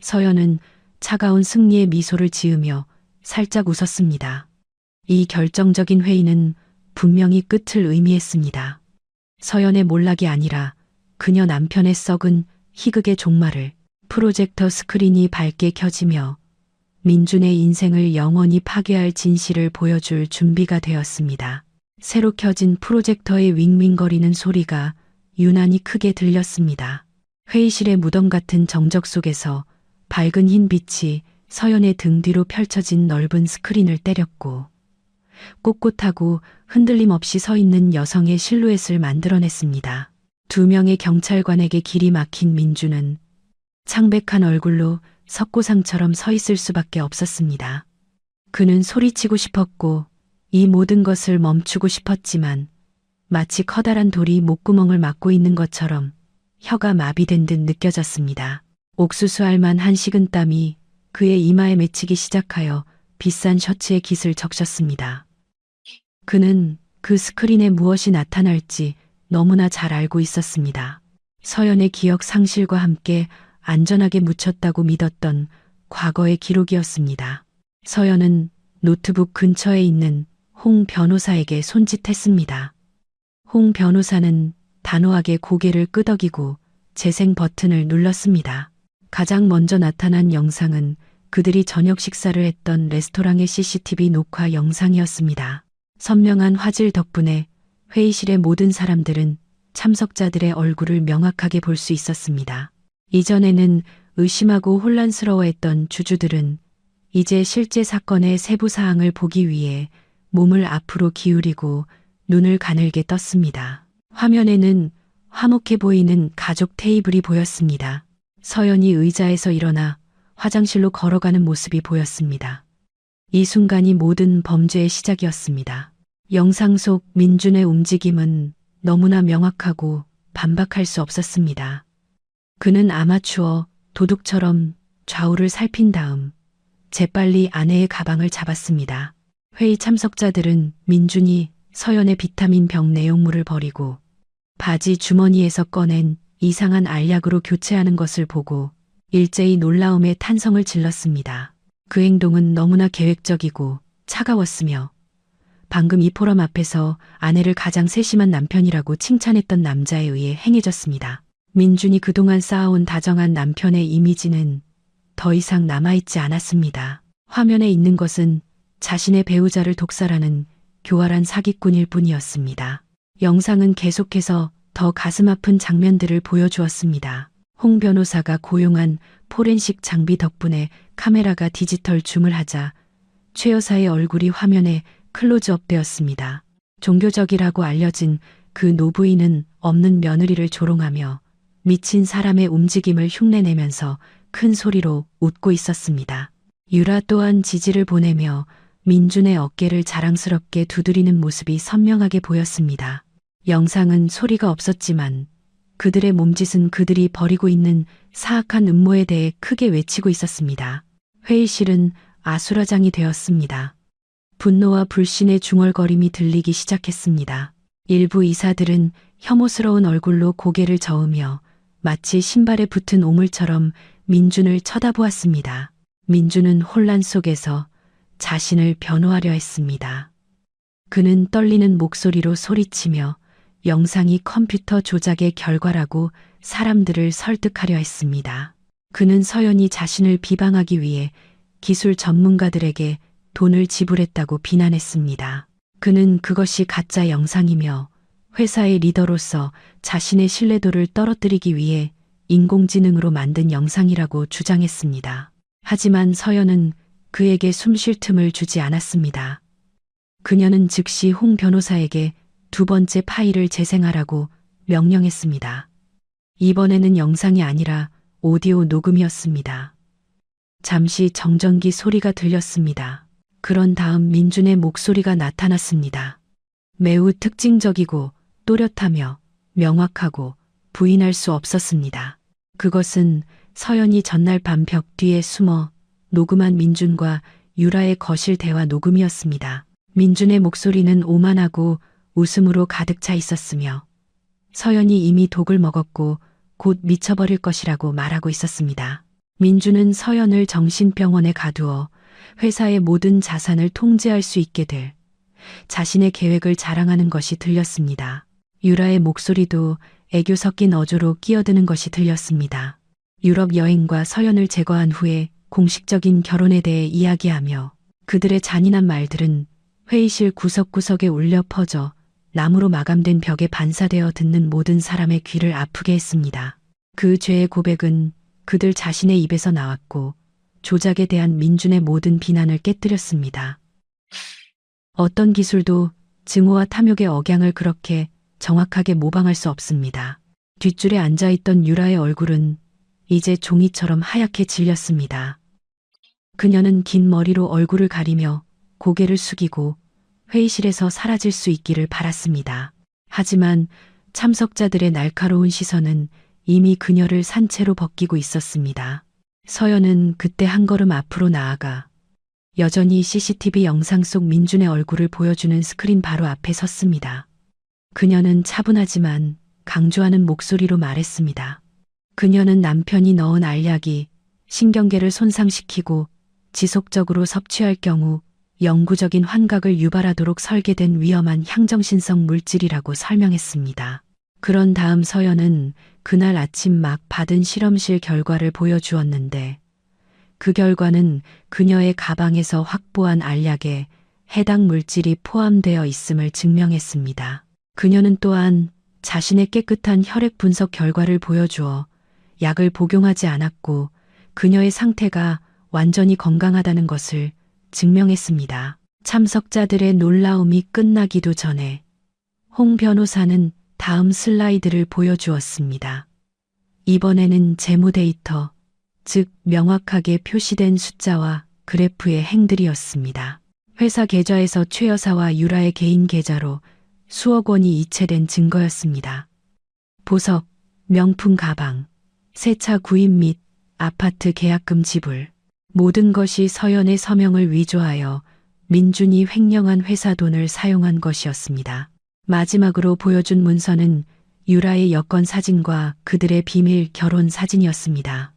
서연은 차가운 승리의 미소를 지으며 살짝 웃었습니다. 이 결정적인 회의는 분명히 끝을 의미했습니다. 서연의 몰락이 아니라 그녀 남편의 썩은 희극의 종말을. 프로젝터 스크린이 밝게 켜지며 민준의 인생을 영원히 파괴할 진실을 보여줄 준비가 되었습니다. 새로 켜진 프로젝터의 윙윙거리는 소리가 유난히 크게 들렸습니다. 회의실의 무덤 같은 정적 속에서 밝은 흰 빛이 서연의 등 뒤로 펼쳐진 넓은 스크린을 때렸고 꼿꼿하고 흔들림 없이 서 있는 여성의 실루엣을 만들어냈습니다. 2명의 경찰관에게 길이 막힌 민주는 창백한 얼굴로 석고상처럼 서 있을 수밖에 없었습니다. 그는 소리치고 싶었고 이 모든 것을 멈추고 싶었지만 마치 커다란 돌이 목구멍을 막고 있는 것처럼 혀가 마비된 듯 느껴졌습니다. 옥수수알 만한 식은땀이 그의 이마에 맺히기 시작하여 비싼 셔츠의 깃을 적셨습니다. 그는 그 스크린에 무엇이 나타날지 너무나 잘 알고 있었습니다. 서연의 기억 상실과 함께 안전하게 묻혔다고 믿었던 과거의 기록이었습니다. 서연은 노트북 근처에 있는 홍 변호사에게 손짓했습니다. 홍 변호사는 단호하게 고개를 끄덕이고 재생 버튼을 눌렀습니다. 가장 먼저 나타난 영상은 그들이 저녁 식사를 했던 레스토랑의 CCTV 녹화 영상이었습니다. 선명한 화질 덕분에 회의실의 모든 사람들은 참석자들의 얼굴을 명확하게 볼 수 있었습니다. 이전에는 의심하고 혼란스러워했던 주주들은 이제 실제 사건의 세부 사항을 보기 위해 몸을 앞으로 기울이고 눈을 가늘게 떴습니다. 화면에는 화목해 보이는 가족 테이블이 보였습니다. 서연이 의자에서 일어나 화장실로 걸어가는 모습이 보였습니다. 이 순간이 모든 범죄의 시작이었습니다. 영상 속 민준의 움직임은 너무나 명확하고 반박할 수 없었습니다. 그는 아마추어 도둑처럼 좌우를 살핀 다음 재빨리 아내의 가방을 잡았습니다. 회의 참석자들은 민준이 서연의 비타민 병 내용물을 버리고 바지 주머니에서 꺼낸 이상한 알약으로 교체하는 것을 보고 일제히 놀라움에 탄성을 질렀습니다. 그 행동은 너무나 계획적이고 차가웠으며 방금 이 포럼 앞에서 아내를 가장 세심한 남편이라고 칭찬했던 남자에 의해 행해졌습니다. 민준이 그동안 쌓아온 다정한 남편의 이미지는 더 이상 남아있지 않았습니다. 화면에 있는 것은 자신의 배우자를 독살하는 교활한 사기꾼일 뿐이었습니다. 영상은 계속해서 더 가슴 아픈 장면들을 보여주었습니다. 홍 변호사가 고용한 포렌식 장비 덕분에 카메라가 디지털 줌을 하자 최 여사의 얼굴이 화면에 클로즈업 되었습니다. 종교적이라고 알려진 그 노부인은 없는 며느리를 조롱하며 미친 사람의 움직임을 흉내내면서 큰 소리로 웃고 있었습니다. 유라 또한 지지를 보내며 민준의 어깨를 자랑스럽게 두드리는 모습이 선명하게 보였습니다. 영상은 소리가 없었지만 그들의 몸짓은 그들이 벌이고 있는 사악한 음모에 대해 크게 외치고 있었습니다. 회의실은 아수라장이 되었습니다. 분노와 불신의 중얼거림이 들리기 시작했습니다. 일부 이사들은 혐오스러운 얼굴로 고개를 저으며 마치 신발에 붙은 오물처럼 민준을 쳐다보았습니다. 민준은 혼란 속에서 자신을 변호하려 했습니다. 그는 떨리는 목소리로 소리치며 영상이 컴퓨터 조작의 결과라고 사람들을 설득하려 했습니다. 그는 서연이 자신을 비방하기 위해 기술 전문가들에게 돈을 지불했다고 비난했습니다. 그는 그것이 가짜 영상이며 회사의 리더로서 자신의 신뢰도를 떨어뜨리기 위해 인공지능으로 만든 영상이라고 주장했습니다. 하지만 서연은 그에게 숨 쉴 틈을 주지 않았습니다. 그녀는 즉시 홍 변호사에게 두 번째 파일을 재생하라고 명령했습니다. 이번에는 영상이 아니라 오디오 녹음이었습니다. 잠시 정전기 소리가 들렸습니다. 그런 다음 민준의 목소리가 나타났습니다. 매우 특징적이고 또렷하며 명확하고 부인할 수 없었습니다. 그것은 서연이 전날 밤 벽 뒤에 숨어 녹음한 민준과 유라의 거실 대화 녹음이었습니다. 민준의 목소리는 오만하고 웃음으로 가득 차 있었으며 서연이 이미 독을 먹었고 곧 미쳐버릴 것이라고 말하고 있었습니다. 민준은 서연을 정신병원에 가두어 회사의 모든 자산을 통제할 수 있게 될 자신의 계획을 자랑하는 것이 들렸습니다. 유라의 목소리도 애교 섞인 어조로 끼어드는 것이 들렸습니다. 유럽 여행과 서연을 제거한 후에 공식적인 결혼에 대해 이야기하며 그들의 잔인한 말들은 회의실 구석구석에 울려 퍼져 나무로 마감된 벽에 반사되어 듣는 모든 사람의 귀를 아프게 했습니다. 그 죄의 고백은 그들 자신의 입에서 나왔고 조작에 대한 민준의 모든 비난을 깨뜨렸습니다. 어떤 기술도 증오와 탐욕의 억양을 그렇게 정확하게 모방할 수 없습니다. 뒷줄에 앉아있던 유라의 얼굴은 이제 종이처럼 하얗게 질렸습니다. 그녀는 긴 머리로 얼굴을 가리며 고개를 숙이고 회의실에서 사라질 수 있기를 바랐습니다. 하지만 참석자들의 날카로운 시선은 이미 그녀를 산채로 벗기고 있었습니다. 서연은 그때 한 걸음 앞으로 나아가 여전히 CCTV 영상 속 민준의 얼굴을 보여주는 스크린 바로 앞에 섰습니다. 그녀는 차분하지만 강조하는 목소리로 말했습니다. 그녀는 남편이 넣은 알약이 신경계를 손상시키고 지속적으로 섭취할 경우 영구적인 환각을 유발하도록 설계된 위험한 향정신성 물질이라고 설명했습니다. 그런 다음 서연은 그날 아침 막 받은 실험실 결과를 보여주었는데 그 결과는 그녀의 가방에서 확보한 알약에 해당 물질이 포함되어 있음을 증명했습니다. 그녀는 또한 자신의 깨끗한 혈액 분석 결과를 보여주어 약을 복용하지 않았고 그녀의 상태가 완전히 건강하다는 것을 증명했습니다. 참석자들의 놀라움이 끝나기도 전에 홍 변호사는 다음 슬라이드를 보여주었습니다. 이번에는 재무 데이터, 즉 명확하게 표시된 숫자와 그래프의 행들이었습니다. 회사 계좌에서 최 여사와 유라의 개인 계좌로 수억 원이 이체된 증거였습니다. 보석, 명품 가방, 새 차 구입 및 아파트 계약금 지불, 모든 것이 서연의 서명을 위조하여 민준이 횡령한 회사 돈을 사용한 것이었습니다. 마지막으로 보여준 문서는 유라의 여권 사진과 그들의 비밀 결혼 사진이었습니다.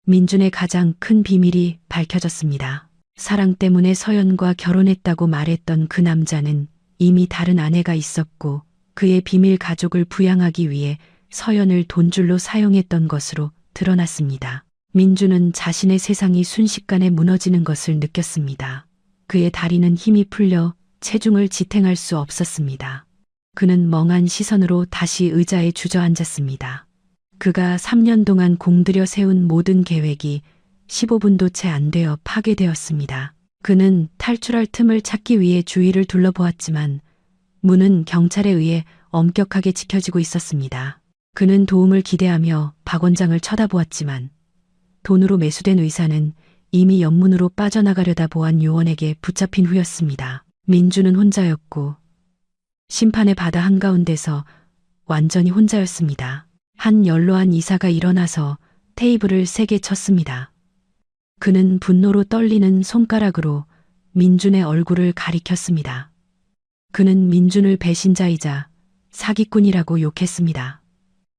민준의 가장 큰 비밀이 밝혀졌습니다. 사랑 때문에 서연과 결혼했다고 말했던 그 남자는 이미 다른 아내가 있었고 그의 비밀 가족을 부양하기 위해 서연을 돈줄로 사용했던 것으로 드러났습니다. 민주는 자신의 세상이 순식간에 무너지는 것을 느꼈습니다. 그의 다리는 힘이 풀려 체중을 지탱할 수 없었습니다. 그는 멍한 시선으로 다시 의자에 주저앉았습니다. 그가 3년 동안 공들여 세운 모든 계획이 15분도 채 안 되어 파괴되었습니다. 그는 탈출할 틈을 찾기 위해 주위를 둘러보았지만 문은 경찰에 의해 엄격하게 지켜지고 있었습니다. 그는 도움을 기대하며 박 원장을 쳐다보았지만 돈으로 매수된 의사는 이미 연문으로 빠져나가려다 보안 요원에게 붙잡힌 후였습니다. 민주는 혼자였고 심판의 바다 한가운데서 완전히 혼자였습니다. 한 연로한 이사가 일어나서 테이블을 세게 쳤습니다. 그는 분노로 떨리는 손가락으로 민준의 얼굴을 가리켰습니다. 그는 민준을 배신자이자 사기꾼이라고 욕했습니다.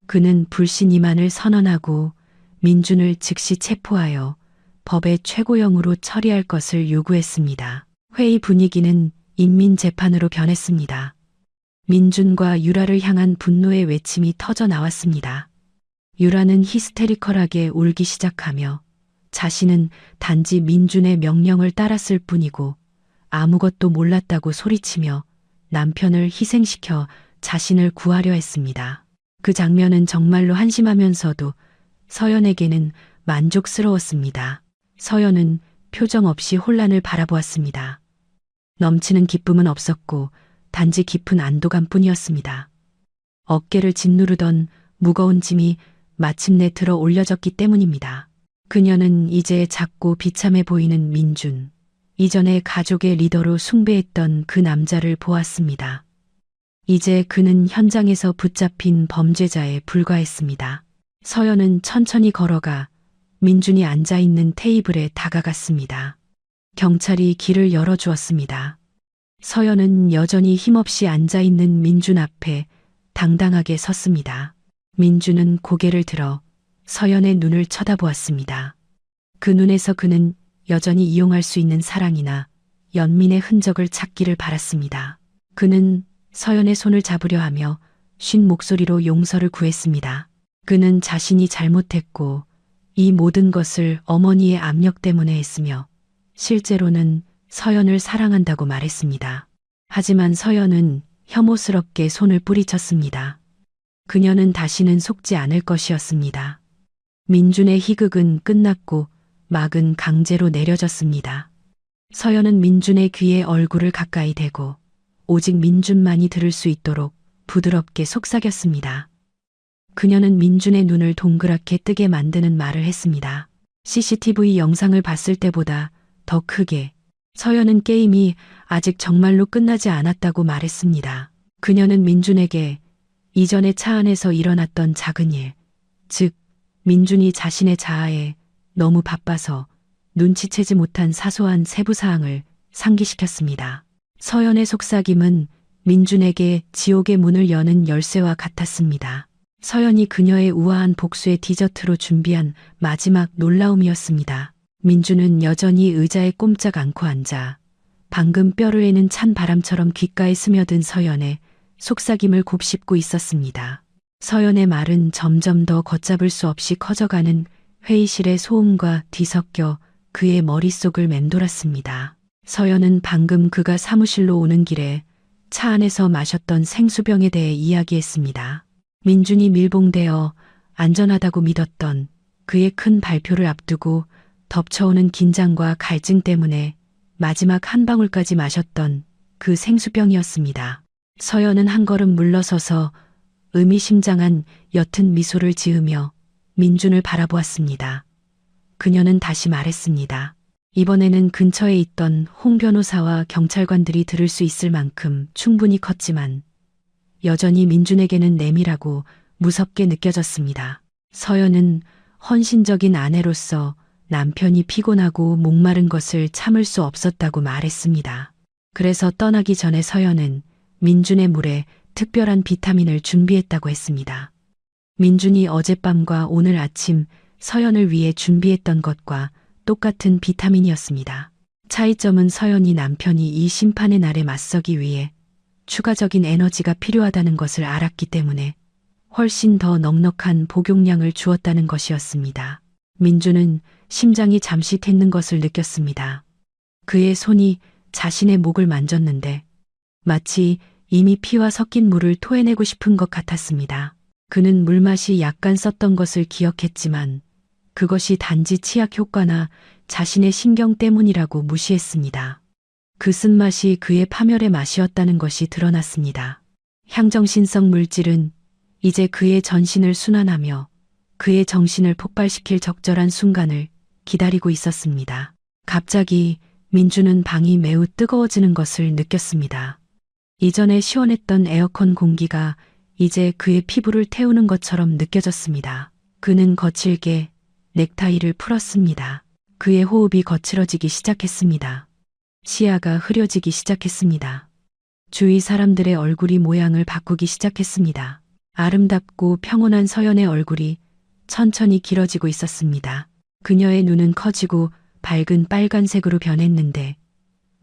그는 불신 이만을 선언하고 민준을 즉시 체포하여 법의 최고형으로 처리할 것을 요구했습니다. 회의 분위기는 인민재판으로 변했습니다. 민준과 유라를 향한 분노의 외침이 터져 나왔습니다. 유라는 히스테리컬하게 울기 시작하며 자신은 단지 민준의 명령을 따랐을 뿐이고 아무것도 몰랐다고 소리치며 남편을 희생시켜 자신을 구하려 했습니다. 그 장면은 정말로 한심하면서도 서연에게는 만족스러웠습니다. 서연은 표정 없이 혼란을 바라보았습니다. 넘치는 기쁨은 없었고 단지 깊은 안도감뿐이었습니다. 어깨를 짓누르던 무거운 짐이 마침내 들어 올려졌기 때문입니다. 그녀는 이제 작고 비참해 보이는 민준, 이전에 가족의 리더로 숭배했던 그 남자를 보았습니다. 이제 그는 현장에서 붙잡힌 범죄자에 불과했습니다. 서연은 천천히 걸어가 민준이 앉아있는 테이블에 다가갔습니다. 경찰이 길을 열어주었습니다. 서연은 여전히 힘없이 앉아있는 민준 앞에 당당하게 섰습니다. 민준은 고개를 들어 서연의 눈을 쳐다보았습니다. 그 눈에서 그는 여전히 이용할 수 있는 사랑이나 연민의 흔적을 찾기를 바랐습니다. 그는 서연의 손을 잡으려 하며 쉰 목소리로 용서를 구했습니다. 그는 자신이 잘못했고 이 모든 것을 어머니의 압력 때문에 했으며 실제로는 서연을 사랑한다고 말했습니다. 하지만 서연은 혐오스럽게 손을 뿌리쳤습니다. 그녀는 다시는 속지 않을 것이었습니다. 민준의 희극은 끝났고 막은 강제로 내려졌습니다. 서연은 민준의 귀에 얼굴을 가까이 대고 오직 민준만이 들을 수 있도록 부드럽게 속삭였습니다. 그녀는 민준의 눈을 동그랗게 뜨게 만드는 말을 했습니다. CCTV 영상을 봤을 때보다 더 크게. 서연은 게임이 아직 정말로 끝나지 않았다고 말했습니다. 그녀는 민준에게 이전의 차 안에서 일어났던 작은 일, 즉 민준이 자신의 자아에 너무 바빠서 눈치채지 못한 사소한 세부사항을 상기시켰습니다. 서연의 속삭임은 민준에게 지옥의 문을 여는 열쇠와 같았습니다. 서연이 그녀의 우아한 복수의 디저트로 준비한 마지막 놀라움이었습니다. 민준은 여전히 의자에 꼼짝 않고 앉아 방금 뼈르에는 찬 바람처럼 귓가에 스며든 서연의 속삭임을 곱씹고 있었습니다. 서연의 말은 점점 더 걷잡을 수 없이 커져가는 회의실의 소음과 뒤섞여 그의 머릿속을 맴돌았습니다. 서연은 방금 그가 사무실로 오는 길에 차 안에서 마셨던 생수병에 대해 이야기했습니다. 민준이 밀봉되어 안전하다고 믿었던 그의 큰 발표를 앞두고 덮쳐오는 긴장과 갈증 때문에 마지막 한 방울까지 마셨던 그 생수병이었습니다. 서연은 한 걸음 물러서서 의미심장한 옅은 미소를 지으며 민준을 바라보았습니다. 그녀는 다시 말했습니다. 이번에는 근처에 있던 홍 변호사와 경찰관들이 들을 수 있을 만큼 충분히 컸지만 여전히 민준에게는 내밀하고 무섭게 느껴졌습니다. 서연은 헌신적인 아내로서 남편이 피곤하고 목마른 것을 참을 수 없었다고 말했습니다. 그래서 떠나기 전에 서연은 민준의 물에 특별한 비타민을 준비했다고 했습니다. 민준이 어젯밤과 오늘 아침 서연을 위해 준비했던 것과 똑같은 비타민이었습니다. 차이점은 서연이 남편이 이 심판의 날에 맞서기 위해 추가적인 에너지가 필요하다는 것을 알았기 때문에 훨씬 더 넉넉한 복용량을 주었다는 것이었습니다. 민주는 심장이 잠시 솟는 것을 느꼈습니다. 그의 손이 자신의 목을 만졌는데 마치 이미 피와 섞인 물을 토해내고 싶은 것 같았습니다. 그는 물맛이 약간 썼던 것을 기억했지만 그것이 단지 치약 효과나 자신의 신경 때문이라고 무시했습니다. 그 쓴맛이 그의 파멸의 맛이었다는 것이 드러났습니다. 향정신성 물질은 이제 그의 전신을 순환하며 그의 정신을 폭발시킬 적절한 순간을 기다리고 있었습니다. 갑자기 민주는 방이 매우 뜨거워지는 것을 느꼈습니다. 이전에 시원했던 에어컨 공기가 이제 그의 피부를 태우는 것처럼 느껴졌습니다. 그는 거칠게 넥타이를 풀었습니다. 그의 호흡이 거칠어지기 시작했습니다. 시야가 흐려지기 시작했습니다. 주위 사람들의 얼굴이 모양을 바꾸기 시작했습니다. 아름답고 평온한 서연의 얼굴이 천천히 길어지고 있었습니다. 그녀의 눈은 커지고 밝은 빨간색으로 변했는데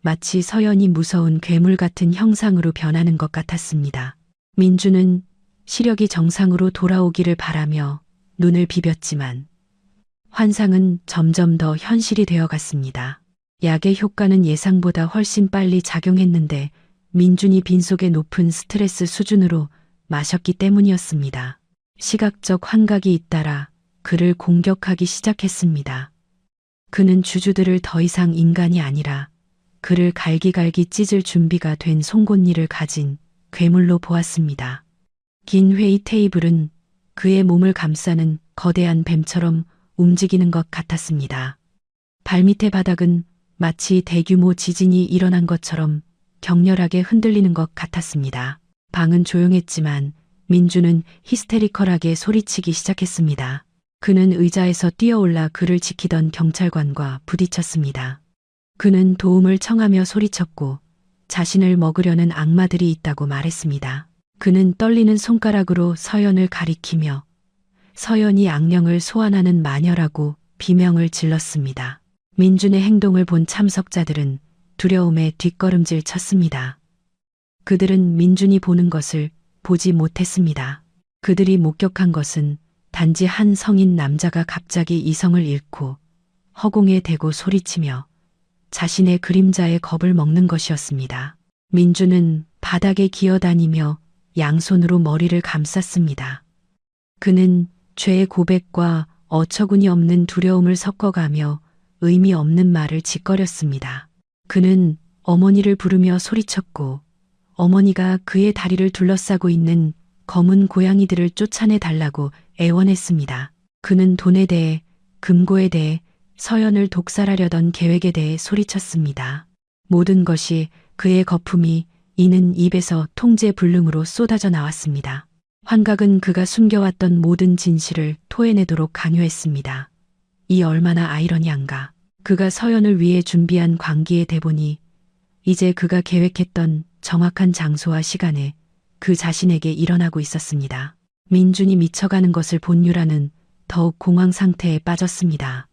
마치 서연이 무서운 괴물 같은 형상으로 변하는 것 같았습니다. 민주는 시력이 정상으로 돌아오기를 바라며 눈을 비볐지만 환상은 점점 더 현실이 되어갔습니다. 약의 효과는 예상보다 훨씬 빨리 작용했는데 민준이 빈속의 높은 스트레스 수준으로 마셨기 때문이었습니다. 시각적 환각이 잇따라 그를 공격하기 시작했습니다. 그는 주주들을 더 이상 인간이 아니라 그를 갈기갈기 찢을 준비가 된 송곳니를 가진 괴물로 보았습니다. 긴 회의 테이블은 그의 몸을 감싸는 거대한 뱀처럼 움직이는 것 같았습니다. 발밑의 바닥은 마치 대규모 지진이 일어난 것처럼 격렬하게 흔들리는 것 같았습니다. 방은 조용했지만 민주는 히스테리컬하게 소리치기 시작했습니다. 그는 의자에서 뛰어올라 그를 지키던 경찰관과 부딪혔습니다. 그는 도움을 청하며 소리쳤고 자신을 먹으려는 악마들이 있다고 말했습니다. 그는 떨리는 손가락으로 서연을 가리키며 서연이 악령을 소환하는 마녀라고 비명을 질렀습니다. 민준의 행동을 본 참석자들은 두려움에 뒷걸음질 쳤습니다. 그들은 민준이 보는 것을 보지 못했습니다. 그들이 목격한 것은 단지 한 성인 남자가 갑자기 이성을 잃고 허공에 대고 소리치며 자신의 그림자의 겁을 먹는 것이었습니다. 민주는 바닥에 기어다니며 양손으로 머리를 감쌌습니다. 그는 죄의 고백과 어처구니 없는 두려움을 섞어가며 의미 없는 말을 짓거렸습니다. 그는 어머니를 부르며 소리쳤고 어머니가 그의 다리를 둘러싸고 있는 검은 고양이들을 쫓아내 달라고 애원했습니다. 그는 돈에 대해, 금고에 대해, 서연을 독살하려던 계획에 대해 소리쳤습니다. 모든 것이 그의 거품이 이는 입에서 통제불능으로 쏟아져 나왔습니다. 환각은 그가 숨겨왔던 모든 진실을 토해내도록 강요했습니다. 이 얼마나 아이러니한가. 그가 서연을 위해 준비한 광기의 대본이 이제 그가 계획했던 정확한 장소와 시간에 그 자신에게 일어나고 있었습니다. 민준이 미쳐가는 것을 본 유라는 더욱 공황 상태에 빠졌습니다.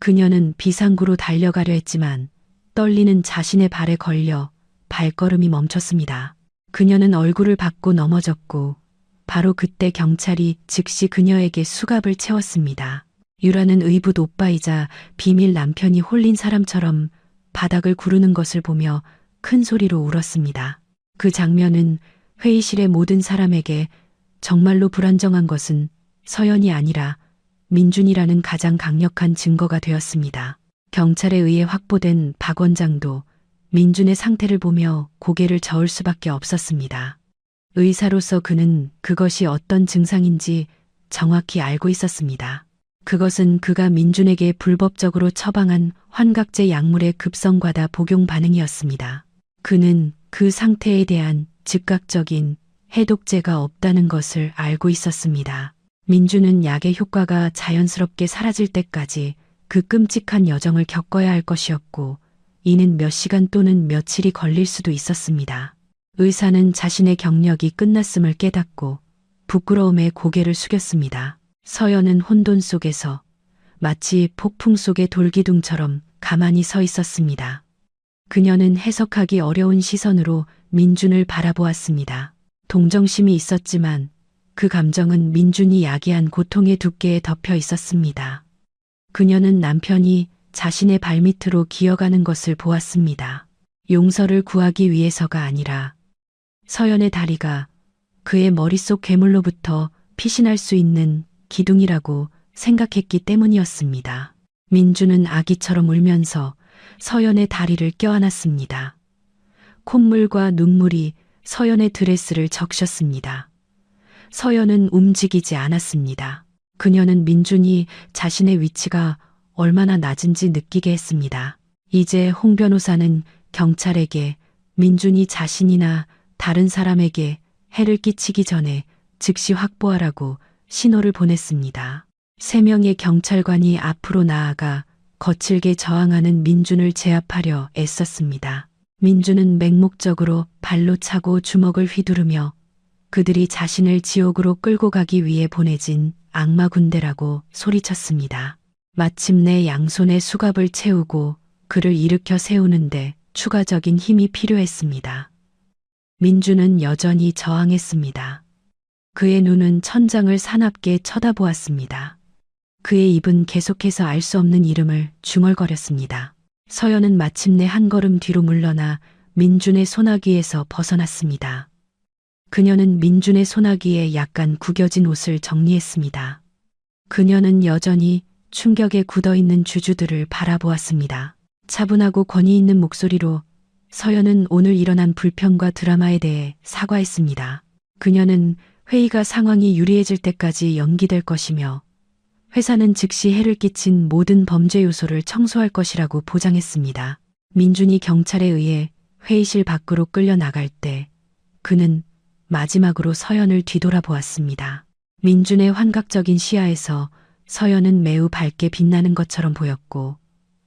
그녀는 비상구로 달려가려 했지만 떨리는 자신의 발에 걸려 발걸음이 멈췄습니다. 그녀는 얼굴을 받고 넘어졌고 바로 그때 경찰이 즉시 그녀에게 수갑을 채웠습니다. 유라는 의붓 오빠이자 비밀 남편이 홀린 사람처럼 바닥을 구르는 것을 보며 큰 소리로 울었습니다. 그 장면은 회의실의 모든 사람에게 정말로 불안정한 것은 서연이 아니라 민준이라는 가장 강력한 증거가 되었습니다. 경찰에 의해 확보된 박 원장도 민준의 상태를 보며 고개를 저을 수밖에 없었습니다. 의사로서 그는 그것이 어떤 증상인지 정확히 알고 있었습니다. 그것은 그가 민준에게 불법적으로 처방한 환각제 약물의 급성과다 복용 반응이었습니다. 그는 그 상태에 대한 즉각적인 해독제가 없다는 것을 알고 있었습니다. 민준은 약의 효과가 자연스럽게 사라질 때까지 그 끔찍한 여정을 겪어야 할 것이었고 이는 몇 시간 또는 며칠이 걸릴 수도 있었습니다. 의사는 자신의 경력이 끝났음을 깨닫고 부끄러움에 고개를 숙였습니다. 서연은 혼돈 속에서 마치 폭풍 속의 돌기둥처럼 가만히 서 있었습니다. 그녀는 해석하기 어려운 시선으로 민준을 바라보았습니다. 동정심이 있었지만 그 감정은 민준이 야기한 고통의 두께에 덮여 있었습니다. 그녀는 남편이 자신의 발밑으로 기어가는 것을 보았습니다. 용서를 구하기 위해서가 아니라 서연의 다리가 그의 머릿속 괴물로부터 피신할 수 있는 기둥이라고 생각했기 때문이었습니다. 민주는 아기처럼 울면서 서연의 다리를 껴안았습니다. 콧물과 눈물이 서연의 드레스를 적셨습니다. 서연은 움직이지 않았습니다. 그녀는 민준이 자신의 위치가 얼마나 낮은지 느끼게 했습니다. 이제 홍 변호사는 경찰에게 민준이 자신이나 다른 사람에게 해를 끼치기 전에 즉시 확보하라고 신호를 보냈습니다. 3명의 경찰관이 앞으로 나아가 거칠게 저항하는 민준을 제압하려 애썼습니다. 민준은 맹목적으로 발로 차고 주먹을 휘두르며 그들이 자신을 지옥으로 끌고 가기 위해 보내진 악마 군대라고 소리쳤습니다. 마침내 양손에 수갑을 채우고 그를 일으켜 세우는데 추가적인 힘이 필요했습니다. 민준은 여전히 저항했습니다. 그의 눈은 천장을 사납게 쳐다보았습니다. 그의 입은 계속해서 알 수 없는 이름을 중얼거렸습니다. 서연은 마침내 한 걸음 뒤로 물러나 민준의 소나기에서 벗어났습니다. 그녀는 민준의 소나기에 약간 구겨진 옷을 정리했습니다. 그녀는 여전히 충격에 굳어있는 주주들을 바라보았습니다. 차분하고 권위 있는 목소리로 서연은 오늘 일어난 불평과 드라마에 대해 사과했습니다. 그녀는 회의가 상황이 유리해질 때까지 연기될 것이며 회사는 즉시 해를 끼친 모든 범죄 요소를 청소할 것이라고 보장했습니다. 민준이 경찰에 의해 회의실 밖으로 끌려 나갈 때 그는 마지막으로 서연을 뒤돌아보았습니다. 민준의 환각적인 시야에서 서연은 매우 밝게 빛나는 것처럼 보였고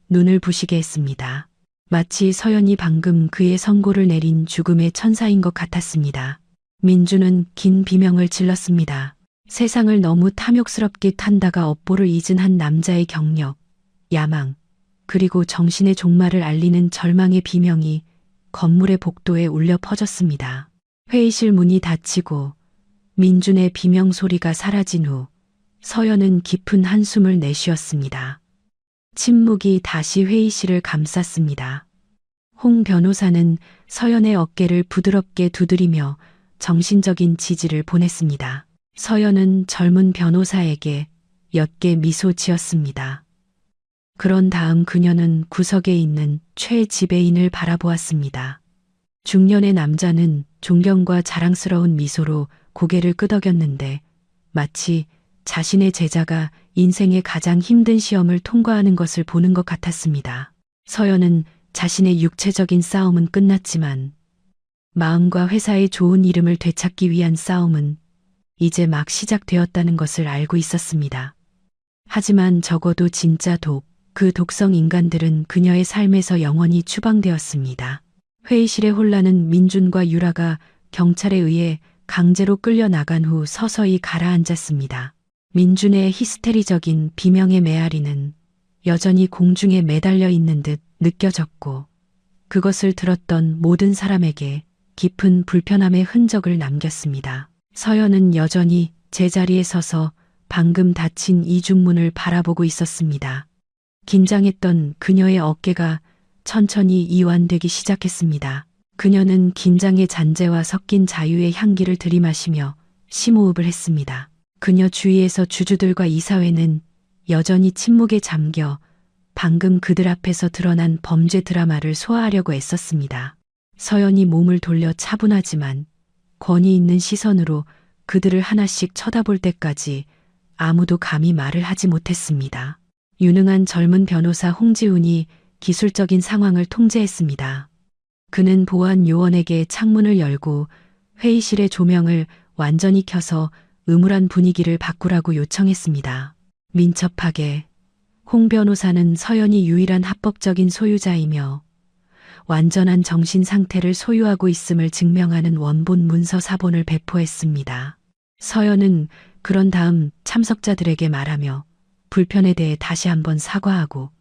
눈을 부시게 했습니다. 마치 서연이 방금 그의 선고를 내린 죽음의 천사인 것 같았습니다. 민준은 긴 비명을 질렀습니다. 세상을 너무 탐욕스럽게 탄다가 업보를 잊은 한 남자의 경력, 야망, 그리고 정신의 종말을 알리는 절망의 비명이 건물의 복도에 울려 퍼졌습니다. 회의실 문이 닫히고 민준의 비명 소리가 사라진 후 서연은 깊은 한숨을 내쉬었습니다. 침묵이 다시 회의실을 감쌌습니다. 홍 변호사는 서연의 어깨를 부드럽게 두드리며 정신적인 지지를 보냈습니다. 서연은 젊은 변호사에게 옅게 미소 지었습니다. 그런 다음 그녀는 구석에 있는 최 지배인을 바라보았습니다. 중년의 남자는 존경과 자랑스러운 미소로 고개를 끄덕였는데 마치 자신의 제자가 인생의 가장 힘든 시험을 통과하는 것을 보는 것 같았습니다. 서연은 자신의 육체적인 싸움은 끝났지만 마음과 회사의 좋은 이름을 되찾기 위한 싸움은 이제 막 시작되었다는 것을 알고 있었습니다. 하지만 적어도 진짜 그 독성 인간들은 그녀의 삶에서 영원히 추방되었습니다. 회의실의 혼란은 민준과 유라가 경찰에 의해 강제로 끌려 나간 후 서서히 가라앉았습니다. 민준의 히스테리적인 비명의 메아리는 여전히 공중에 매달려 있는 듯 느껴졌고 그것을 들었던 모든 사람에게 깊은 불편함의 흔적을 남겼습니다. 서연은 여전히 제자리에 서서 방금 닫힌 이중문을 바라보고 있었습니다. 긴장했던 그녀의 어깨가 천천히 이완되기 시작했습니다. 그녀는 긴장의 잔재와 섞인 자유의 향기를 들이마시며 심호흡을 했습니다. 그녀 주위에서 주주들과 이사회는 여전히 침묵에 잠겨 방금 그들 앞에서 드러난 범죄 드라마를 소화하려고 애썼습니다. 서연이 몸을 돌려 차분하지만 권위 있는 시선으로 그들을 하나씩 쳐다볼 때까지 아무도 감히 말을 하지 못했습니다. 유능한 젊은 변호사 홍지훈이 기술적인 상황을 통제했습니다. 그는 보안 요원에게 창문을 열고 회의실의 조명을 완전히 켜서 음울한 분위기를 바꾸라고 요청했습니다. 민첩하게 홍 변호사는 서연이 유일한 합법적인 소유자이며 완전한 정신 상태를 소유하고 있음을 증명하는 원본 문서 사본을 배포했습니다. 서연은 그런 다음 참석자들에게 말하며 불편에 대해 다시 한번 사과하고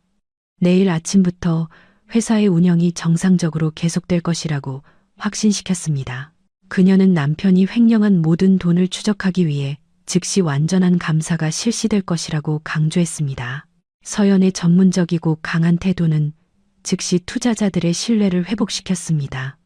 내일 아침부터 회사의 운영이 정상적으로 계속될 것이라고 확신시켰습니다. 그녀는 남편이 횡령한 모든 돈을 추적하기 위해 즉시 완전한 감사가 실시될 것이라고 강조했습니다. 서연의 전문적이고 강한 태도는 즉시 투자자들의 신뢰를 회복시켰습니다.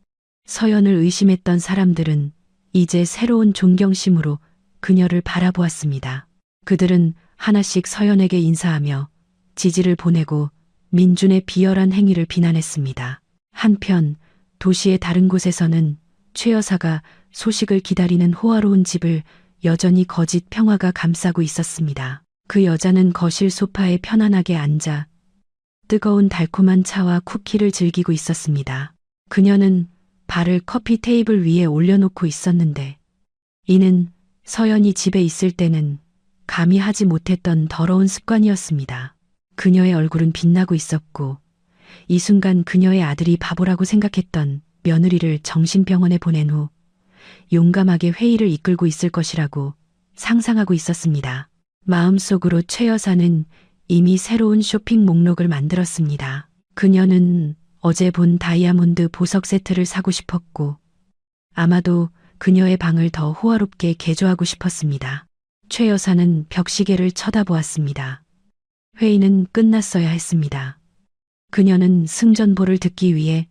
서연을 의심했던 사람들은 이제 새로운 존경심으로 그녀를 바라보았습니다. 그들은 하나씩 서연에게 인사하며 지지를 보내고 민준의 비열한 행위를 비난했습니다. 한편 도시의 다른 곳에서는 최 여사가 소식을 기다리는 호화로운 집을 여전히 거짓 평화가 감싸고 있었습니다. 그 여자는 거실 소파에 편안하게 앉아 뜨거운 달콤한 차와 쿠키를 즐기고 있었습니다. 그녀는 발을 커피 테이블 위에 올려놓고 있었는데 이는 서연이 집에 있을 때는 감히 하지 못했던 더러운 습관이었습니다. 그녀의 얼굴은 빛나고 있었고 이 순간 그녀의 아들이 바보라고 생각했던 며느리를 정신병원에 보낸 후 용감하게 회의를 이끌고 있을 것이라고 상상하고 있었습니다. 마음속으로 최 여사는 이미 새로운 쇼핑 목록을 만들었습니다. 그녀는 어제 본 다이아몬드 보석 세트를 사고 싶었고 아마도 그녀의 방을 더 호화롭게 개조하고 싶었습니다. 최 여사는 벽시계를 쳐다보았습니다. 회의는 끝났어야 했습니다. 그녀는 승전보를 듣기 위해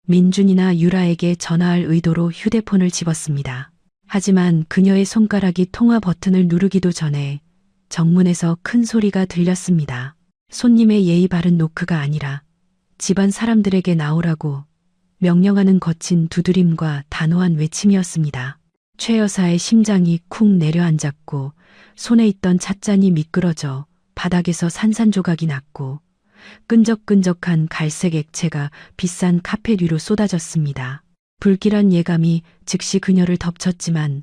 민준이나 유라에게 전화할 의도로 휴대폰을 집었습니다. 하지만 그녀의 손가락이 통화 버튼을 누르기도 전에 정문에서 큰 소리가 들렸습니다. 손님의 예의 바른 노크가 아니라 집안 사람들에게 나오라고 명령하는 거친 두드림과 단호한 외침이었습니다. 최 여사의 심장이 쿵 내려앉았고 손에 있던 찻잔이 미끄러져 바닥에서 산산조각이 났고 끈적끈적한 갈색 액체가 비싼 카펫 위로 쏟아졌습니다. 불길한 예감이 즉시 그녀를 덮쳤지만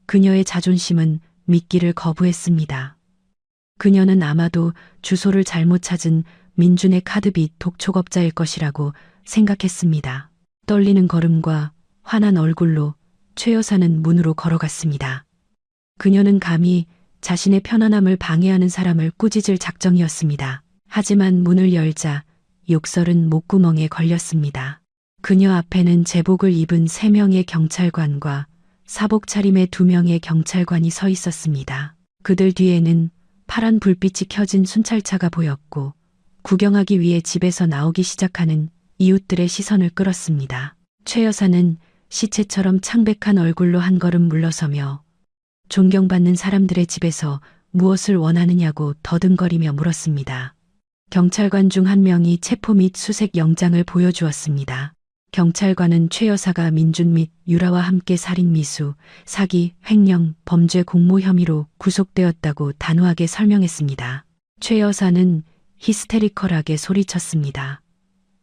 그녀의 자존심은 믿기를 거부했습니다. 그녀는 아마도 주소를 잘못 찾은 민준의 카드빚 독촉업자일 것이라고 생각했습니다. 떨리는 걸음과 환한 얼굴로 최 여사는 문으로 걸어갔습니다. 그녀는 감히 자신의 편안함을 방해하는 사람을 꾸짖을 작정이었습니다. 하지만 문을 열자 욕설은 목구멍에 걸렸습니다. 그녀 앞에는 제복을 입은 3명의 경찰관과 사복 차림의 2명의 경찰관이 서 있었습니다. 그들 뒤에는 파란 불빛이 켜진 순찰차가 보였고 구경하기 위해 집에서 나오기 시작하는 이웃들의 시선을 끌었습니다. 최 여사는 시체처럼 창백한 얼굴로 한 걸음 물러서며 존경받는 사람들의 집에서 무엇을 원하느냐고 더듬거리며 물었습니다. 경찰관 중 한 명이 체포 및 수색 영장을 보여주었습니다. 경찰관은 최 여사가 민준 및 유라와 함께 살인 미수, 사기, 횡령, 범죄 공모 혐의로 구속되었다고 단호하게 설명했습니다. 최 여사는 히스테리컬하게 소리쳤습니다.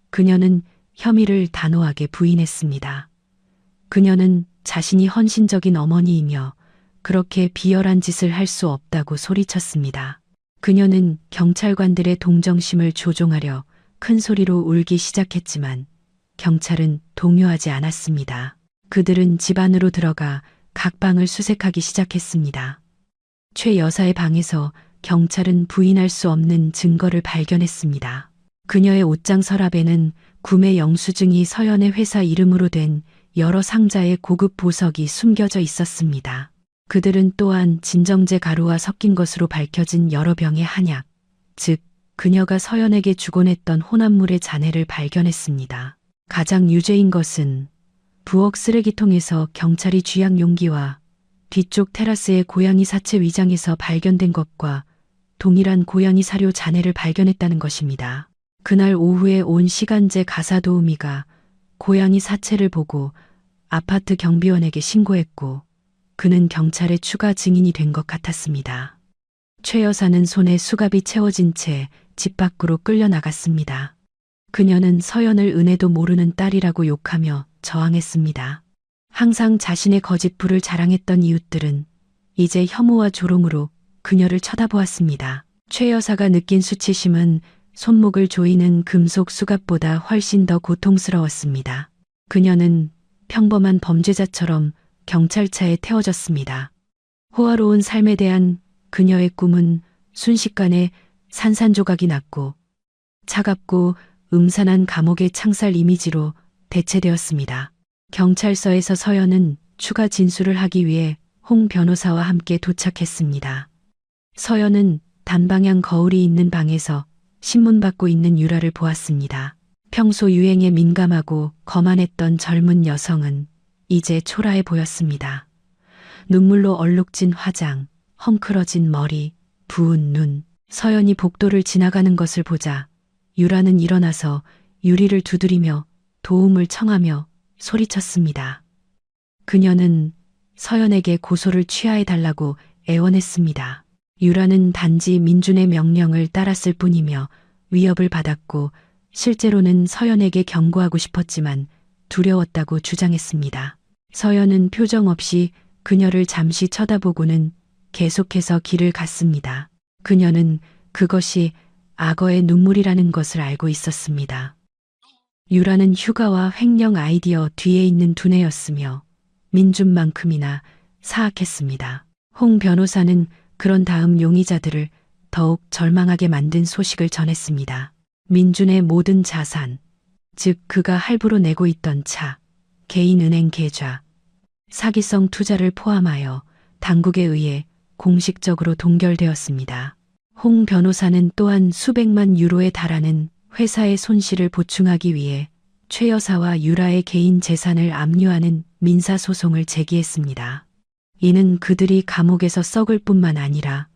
그녀는 혐의를 단호하게 부인했습니다. 그녀는 자신이 헌신적인 어머니이며 그렇게 비열한 짓을 할 수 없다고 소리쳤습니다. 그녀는 경찰관들의 동정심을 조종하려 큰 소리로 울기 시작했지만 경찰은 동요하지 않았습니다. 그들은 집 안으로 들어가 각 방을 수색하기 시작했습니다. 최 여사의 방에서 경찰은 부인할 수 없는 증거를 발견했습니다. 그녀의 옷장 서랍에는 구매 영수증이 서연의 회사 이름으로 된 여러 상자의 고급 보석이 숨겨져 있었습니다. 그들은 또한 진정제 가루와 섞인 것으로 밝혀진 여러 병의 한약, 즉 그녀가 서연에게 주곤 했던 혼합물의 잔해를 발견했습니다. 가장 유죄인 것은 부엌 쓰레기통에서 경찰이 쥐약 용기와 뒤쪽 테라스의 고양이 사체 위장에서 발견된 것과 동일한 고양이 사료 잔해를 발견했다는 것입니다. 그날 오후에 온 시간제 가사 도우미가 고양이 사체를 보고 아파트 경비원에게 신고했고 그는 경찰의 추가 증인이 된 것 같았습니다. 최 여사는 손에 수갑이 채워진 채 집 밖으로 끌려 나갔습니다. 그녀는 서연을 은혜도 모르는 딸이라고 욕하며 저항했습니다. 항상 자신의 거짓부를 자랑했던 이웃들은 이제 혐오와 조롱으로 그녀를 쳐다보았습니다. 최 여사가 느낀 수치심은 손목을 조이는 금속 수갑보다 훨씬 더 고통스러웠습니다. 그녀는 평범한 범죄자처럼 경찰차에 태워졌습니다. 호화로운 삶에 대한 그녀의 꿈은 순식간에 산산조각이 났고 차갑고 음산한 감옥의 창살 이미지로 대체되었습니다. 경찰서에서 서연은 추가 진술을 하기 위해 홍 변호사와 함께 도착했습니다. 서연은 단방향 거울이 있는 방에서 신문 받고 있는 유라를 보았습니다. 평소 유행에 민감하고 거만했던 젊은 여성은 이제 초라해 보였습니다. 눈물로 얼룩진 화장, 헝클어진 머리, 부은 눈. 서연이 복도를 지나가는 것을 보자 유라는 일어나서 유리를 두드리며 도움을 청하며 소리쳤습니다. 그녀는 서연에게 고소를 취하해 달라고 애원했습니다. 유라는 단지 민준의 명령을 따랐을 뿐이며 위협을 받았고 실제로는 서연에게 경고하고 싶었지만 두려웠다고 주장했습니다. 서연은 표정 없이 그녀를 잠시 쳐다보고는 계속해서 길을 갔습니다. 그녀는 그것이 악어의 눈물이라는 것을 알고 있었습니다. 유라는 휴가와 횡령 아이디어 뒤에 있는 두뇌였으며 민준만큼이나 사악했습니다. 홍 변호사는 그런 다음 용의자들을 더욱 절망하게 만든 소식을 전했습니다. 민준의 모든 자산, 즉 그가 할부로 내고 있던 차, 개인은행 계좌, 사기성 투자를 포함하여 당국에 의해 공식적으로 동결되었습니다. 홍 변호사는 또한 수백만 유로에 달하는 회사의 손실을 보충하기 위해 최 여사와 유라의 개인 재산을 압류하는 민사소송을 제기했습니다. 이는 그들이 감옥에서 썩을 뿐만 아니라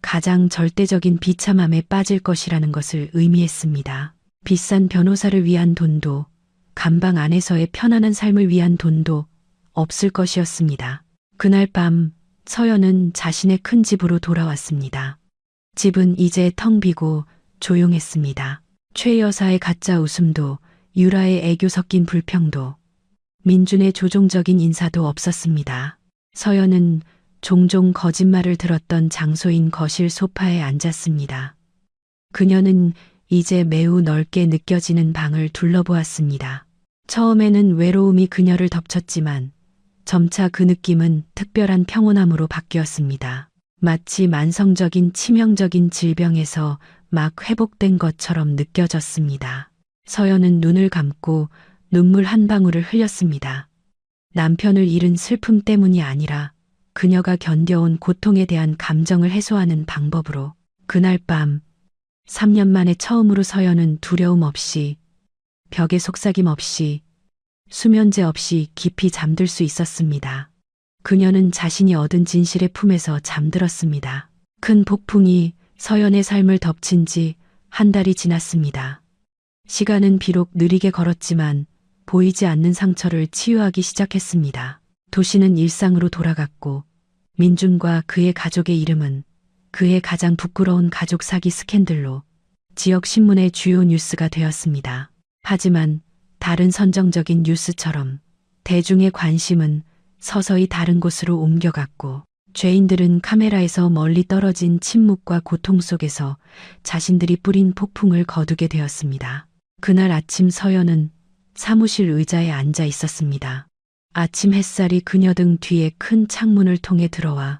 가장 절대적인 비참함에 빠질 것이라는 것을 의미했습니다. 비싼 변호사를 위한 돈도 감방 안에서의 편안한 삶을 위한 돈도 없을 것이었습니다. 그날 밤 서연은 자신의 큰 집으로 돌아왔습니다. 집은 이제 텅 비고 조용했습니다. 최 여사의 가짜 웃음도 유라의 애교 섞인 불평도 민준의 조종적인 인사도 없었습니다. 서연은 종종 거짓말을 들었던 장소인 거실 소파에 앉았습니다. 그녀는 이제 매우 넓게 느껴지는 방을 둘러보았습니다. 처음에는 외로움이 그녀를 덮쳤지만 점차 그 느낌은 특별한 평온함으로 바뀌었습니다. 마치 만성적인 치명적인 질병에서 막 회복된 것처럼 느껴졌습니다. 서연은 눈을 감고 눈물 한 방울을 흘렸습니다. 남편을 잃은 슬픔 때문이 아니라 그녀가 견뎌온 고통에 대한 감정을 해소하는 방법으로. 그날 밤 3년 만에 처음으로 서연은 두려움 없이, 벽에 속삭임 없이, 수면제 없이 깊이 잠들 수 있었습니다. 그녀는 자신이 얻은 진실의 품에서 잠들었습니다. 큰 폭풍이 서연의 삶을 덮친 지 한 달이 지났습니다. 시간은 비록 느리게 걸었지만 보이지 않는 상처를 치유하기 시작했습니다. 도시는 일상으로 돌아갔고 민준과 그의 가족의 이름은 그의 가장 부끄러운 가족 사기 스캔들로 지역 신문의 주요 뉴스가 되었습니다. 하지만 다른 선정적인 뉴스처럼 대중의 관심은 서서히 다른 곳으로 옮겨갔고 죄인들은 카메라에서 멀리 떨어진 침묵과 고통 속에서 자신들이 뿌린 폭풍을 거두게 되었습니다. 그날 아침 서연은 사무실 의자에 앉아 있었습니다. 아침 햇살이 그녀 등 뒤에 큰 창문을 통해 들어와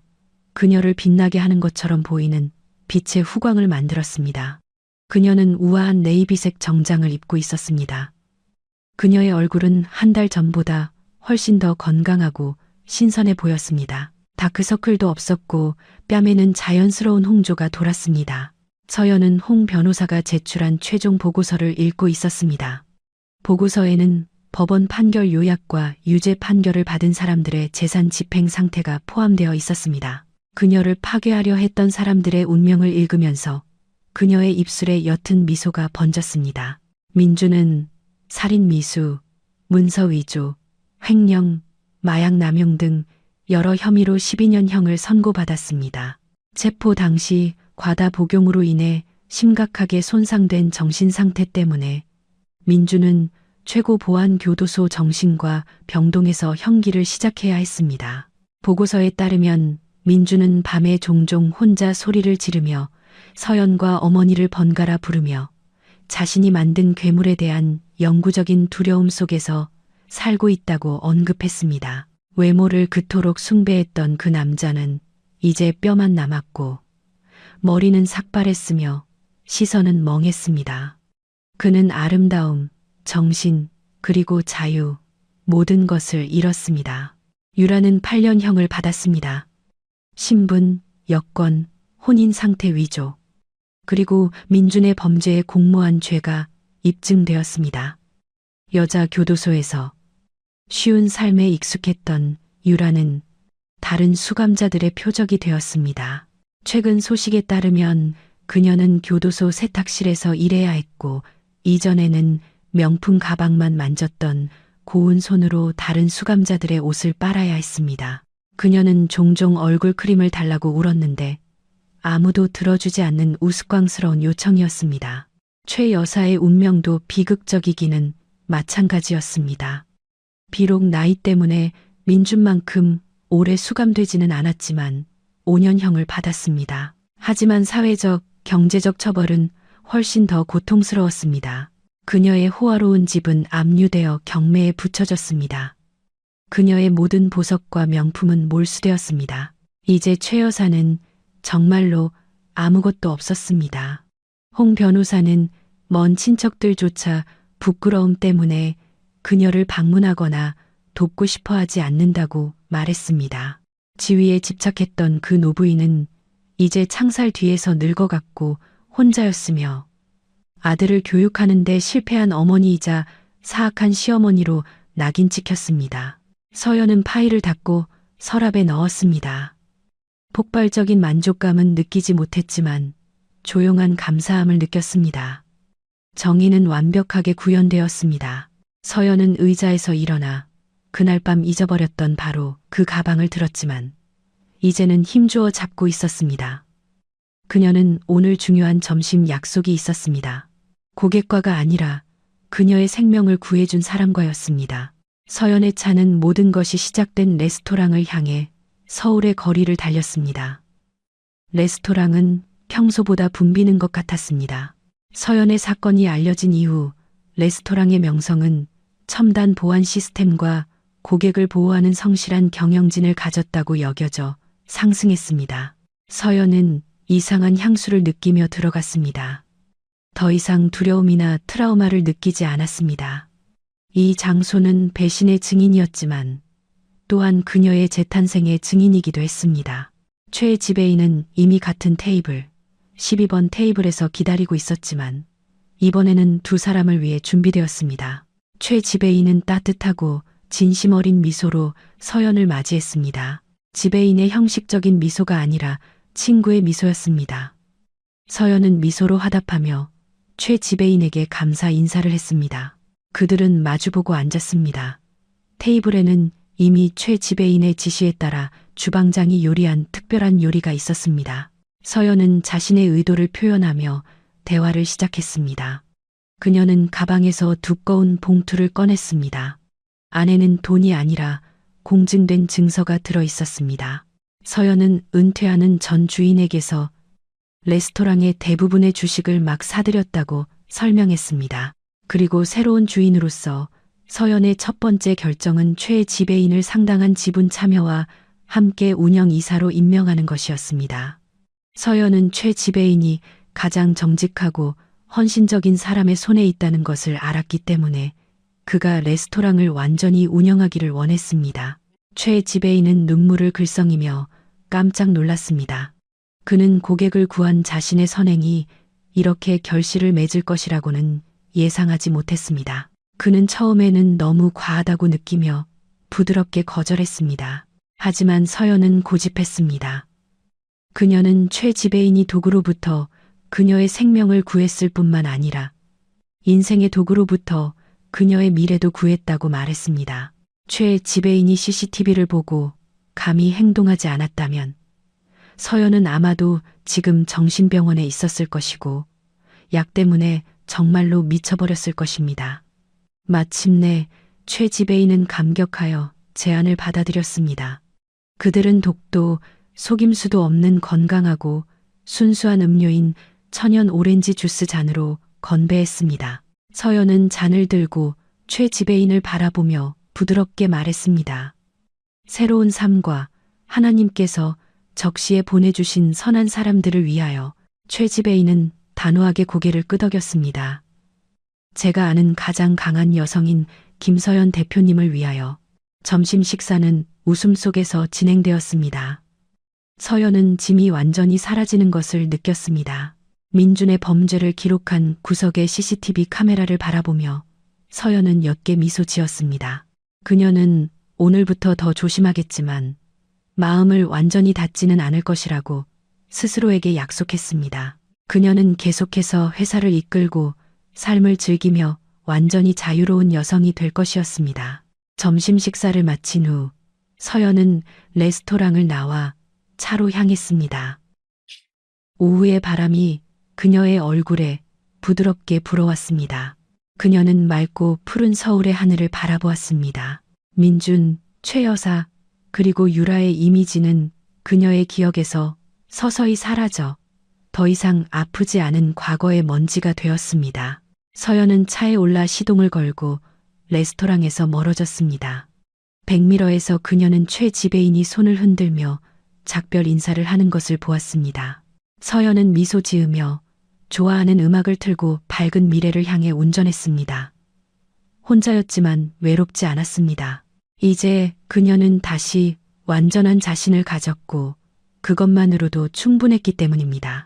그녀를 빛나게 하는 것처럼 보이는 빛의 후광을 만들었습니다. 그녀는 우아한 네이비색 정장을 입고 있었습니다. 그녀의 얼굴은 한 달 전보다 훨씬 더 건강하고 신선해 보였습니다. 다크서클도 없었고 뺨에는 자연스러운 홍조가 돌았습니다. 서연은 홍 변호사가 제출한 최종 보고서를 읽고 있었습니다. 보고서에는 법원 판결 요약과 유죄 판결을 받은 사람들의 재산 집행 상태가 포함되어 있었습니다. 그녀를 파괴하려 했던 사람들의 운명을 읽으면서 그녀의 입술에 옅은 미소가 번졌습니다. 민준은 살인 미수, 문서 위조, 횡령, 마약 남용 등 여러 혐의로 12년형을 선고받았습니다. 체포 당시 과다 복용으로 인해 심각하게 손상된 정신 상태 때문에 민준은 최고 보안 교도소 정신과 병동에서 형기를 시작해야 했습니다. 보고서에 따르면 민준은 밤에 종종 혼자 소리를 지르며 서연과 어머니를 번갈아 부르며 자신이 만든 괴물에 대한 영구적인 두려움 속에서 살고 있다고 언급했습니다. 외모를 그토록 숭배했던 그 남자는 이제 뼈만 남았고 머리는 삭발했으며 시선은 멍했습니다. 그는 아름다움, 정신, 그리고 자유, 모든 것을 잃었습니다. 유라는 8년형을 받았습니다. 신분, 여권, 혼인 상태 위조, 그리고 민준의 범죄에 공모한 죄가 입증되었습니다. 여자 교도소에서 쉬운 삶에 익숙했던 유라는 다른 수감자들의 표적이 되었습니다. 최근 소식에 따르면 그녀는 교도소 세탁실에서 일해야 했고, 이전에는 명품 가방만 만졌던 고운 손으로 다른 수감자들의 옷을 빨아야 했습니다. 그녀는 종종 얼굴 크림을 달라고 울었는데 아무도 들어주지 않는 우스꽝스러운 요청이었습니다. 최 여사의 운명도 비극적이기는 마찬가지였습니다. 비록 나이 때문에 민준만큼 오래 수감되지는 않았지만 5년형을 받았습니다. 하지만 사회적, 경제적 처벌은 훨씬 더 고통스러웠습니다. 그녀의 호화로운 집은 압류되어 경매에 붙여졌습니다. 그녀의 모든 보석과 명품은 몰수되었습니다. 이제 최 여사는 정말로 아무것도 없었습니다. 홍 변호사는 먼 친척들조차 부끄러움 때문에 그녀를 방문하거나 돕고 싶어 하지 않는다고 말했습니다. 지위에 집착했던 그 노부인은 이제 창살 뒤에서 늙어갔고 혼자였으며, 아들을 교육하는데 실패한 어머니이자 사악한 시어머니로 낙인 찍혔습니다. 서연은 파일을 닫고 서랍에 넣었습니다. 폭발적인 만족감은 느끼지 못했지만 조용한 감사함을 느꼈습니다. 정의는 완벽하게 구현되었습니다. 서연은 의자에서 일어나 그날 밤 잊어버렸던 바로 그 가방을 들었지만 이제는 힘주어 잡고 있었습니다. 그녀는 오늘 중요한 점심 약속이 있었습니다. 고객과가 아니라 그녀의 생명을 구해준 사람과였습니다. 서연의 차는 모든 것이 시작된 레스토랑을 향해 서울의 거리를 달렸습니다. 레스토랑은 평소보다 붐비는 것 같았습니다. 서연의 사건이 알려진 이후 레스토랑의 명성은 첨단 보안 시스템과 고객을 보호하는 성실한 경영진을 가졌다고 여겨져 상승했습니다. 서연은 이상한 향수를 느끼며 들어갔습니다. 더 이상 두려움이나 트라우마를 느끼지 않았습니다. 이 장소는 배신의 증인이었지만 또한 그녀의 재탄생의 증인이기도 했습니다. 최 지배인은 이미 같은 테이블, 12번 테이블에서 기다리고 있었지만 이번에는 두 사람을 위해 준비되었습니다. 최 지배인은 따뜻하고 진심 어린 미소로 서연을 맞이했습니다. 지배인의 형식적인 미소가 아니라 친구의 미소였습니다. 서연은 미소로 화답하며 최 지배인에게 감사 인사를 했습니다. 그들은 마주보고 앉았습니다. 테이블에는 이미 최 지배인의 지시에 따라 주방장이 요리한 특별한 요리가 있었습니다. 서연은 자신의 의도를 표현하며 대화를 시작했습니다. 그녀는 가방에서 두꺼운 봉투를 꺼냈습니다. 안에는 돈이 아니라 공증된 증서가 들어 있었습니다. 서연은 은퇴하는 전 주인에게서 레스토랑의 대부분의 주식을 막 사들였다고 설명했습니다. 그리고 새로운 주인으로서 서연의 첫 번째 결정은 최 지배인을 상당한 지분 참여와 함께 운영 이사로 임명하는 것이었습니다. 서연은 최 지배인이 가장 정직하고 헌신적인 사람의 손에 있다는 것을 알았기 때문에 그가 레스토랑을 완전히 운영하기를 원했습니다. 최 지배인은 눈물을 글썽이며 깜짝 놀랐습니다. 그는 고객을 구한 자신의 선행이 이렇게 결실을 맺을 것이라고는 예상하지 못했습니다. 그는 처음에는 너무 과하다고 느끼며 부드럽게 거절했습니다. 하지만 서연은 고집했습니다. 그녀는 최 지배인이 도구로부터 그녀의 생명을 구했을 뿐만 아니라 인생의 도구로부터 그녀의 미래도 구했다고 말했습니다. 최 지배인이 CCTV를 보고 감히 행동하지 않았다면 서연은 아마도 지금 정신병원에 있었을 것이고 약 때문에 정말로 미쳐버렸을 것입니다. 마침내 최 지배인은 감격하여 제안을 받아들였습니다. 그들은 독도, 속임수도 없는 건강하고 순수한 음료인 천연 오렌지 주스 잔으로 건배했습니다. 서연은 잔을 들고 최 지배인을 바라보며 부드럽게 말했습니다. 새로운 삶과 하나님께서 적시에 보내주신 선한 사람들을 위하여. 최 지배인은 단호하게 고개를 끄덕였습니다. 제가 아는 가장 강한 여성인 김서연 대표님을 위하여. 점심 식사는 웃음 속에서 진행되었습니다. 서연은 짐이 완전히 사라지는 것을 느꼈습니다. 민준의 범죄를 기록한 구석의 CCTV 카메라를 바라보며 서연은 옅게 미소 지었습니다. 그녀는 오늘부터 더 조심하겠지만 마음을 완전히 닫지는 않을 것이라고 스스로에게 약속했습니다. 그녀는 계속해서 회사를 이끌고 삶을 즐기며 완전히 자유로운 여성이 될 것이었습니다. 점심 식사를 마친 후 서연은 레스토랑을 나와 차로 향했습니다. 오후의 바람이 그녀의 얼굴에 부드럽게 불어왔습니다. 그녀는 맑고 푸른 서울의 하늘을 바라보았습니다. 민준, 최 여사, 그리고 유라의 이미지는 그녀의 기억에서 서서히 사라져 더 이상 아프지 않은 과거의 먼지가 되었습니다. 서연은 차에 올라 시동을 걸고 레스토랑에서 멀어졌습니다. 백미러에서 그녀는 최 지배인이 손을 흔들며 작별 인사를 하는 것을 보았습니다. 서연은 미소 지으며 좋아하는 음악을 틀고 밝은 미래를 향해 운전했습니다. 혼자였지만 외롭지 않았습니다. 이제 그녀는 다시 완전한 자신을 가졌고 그것만으로도 충분했기 때문입니다.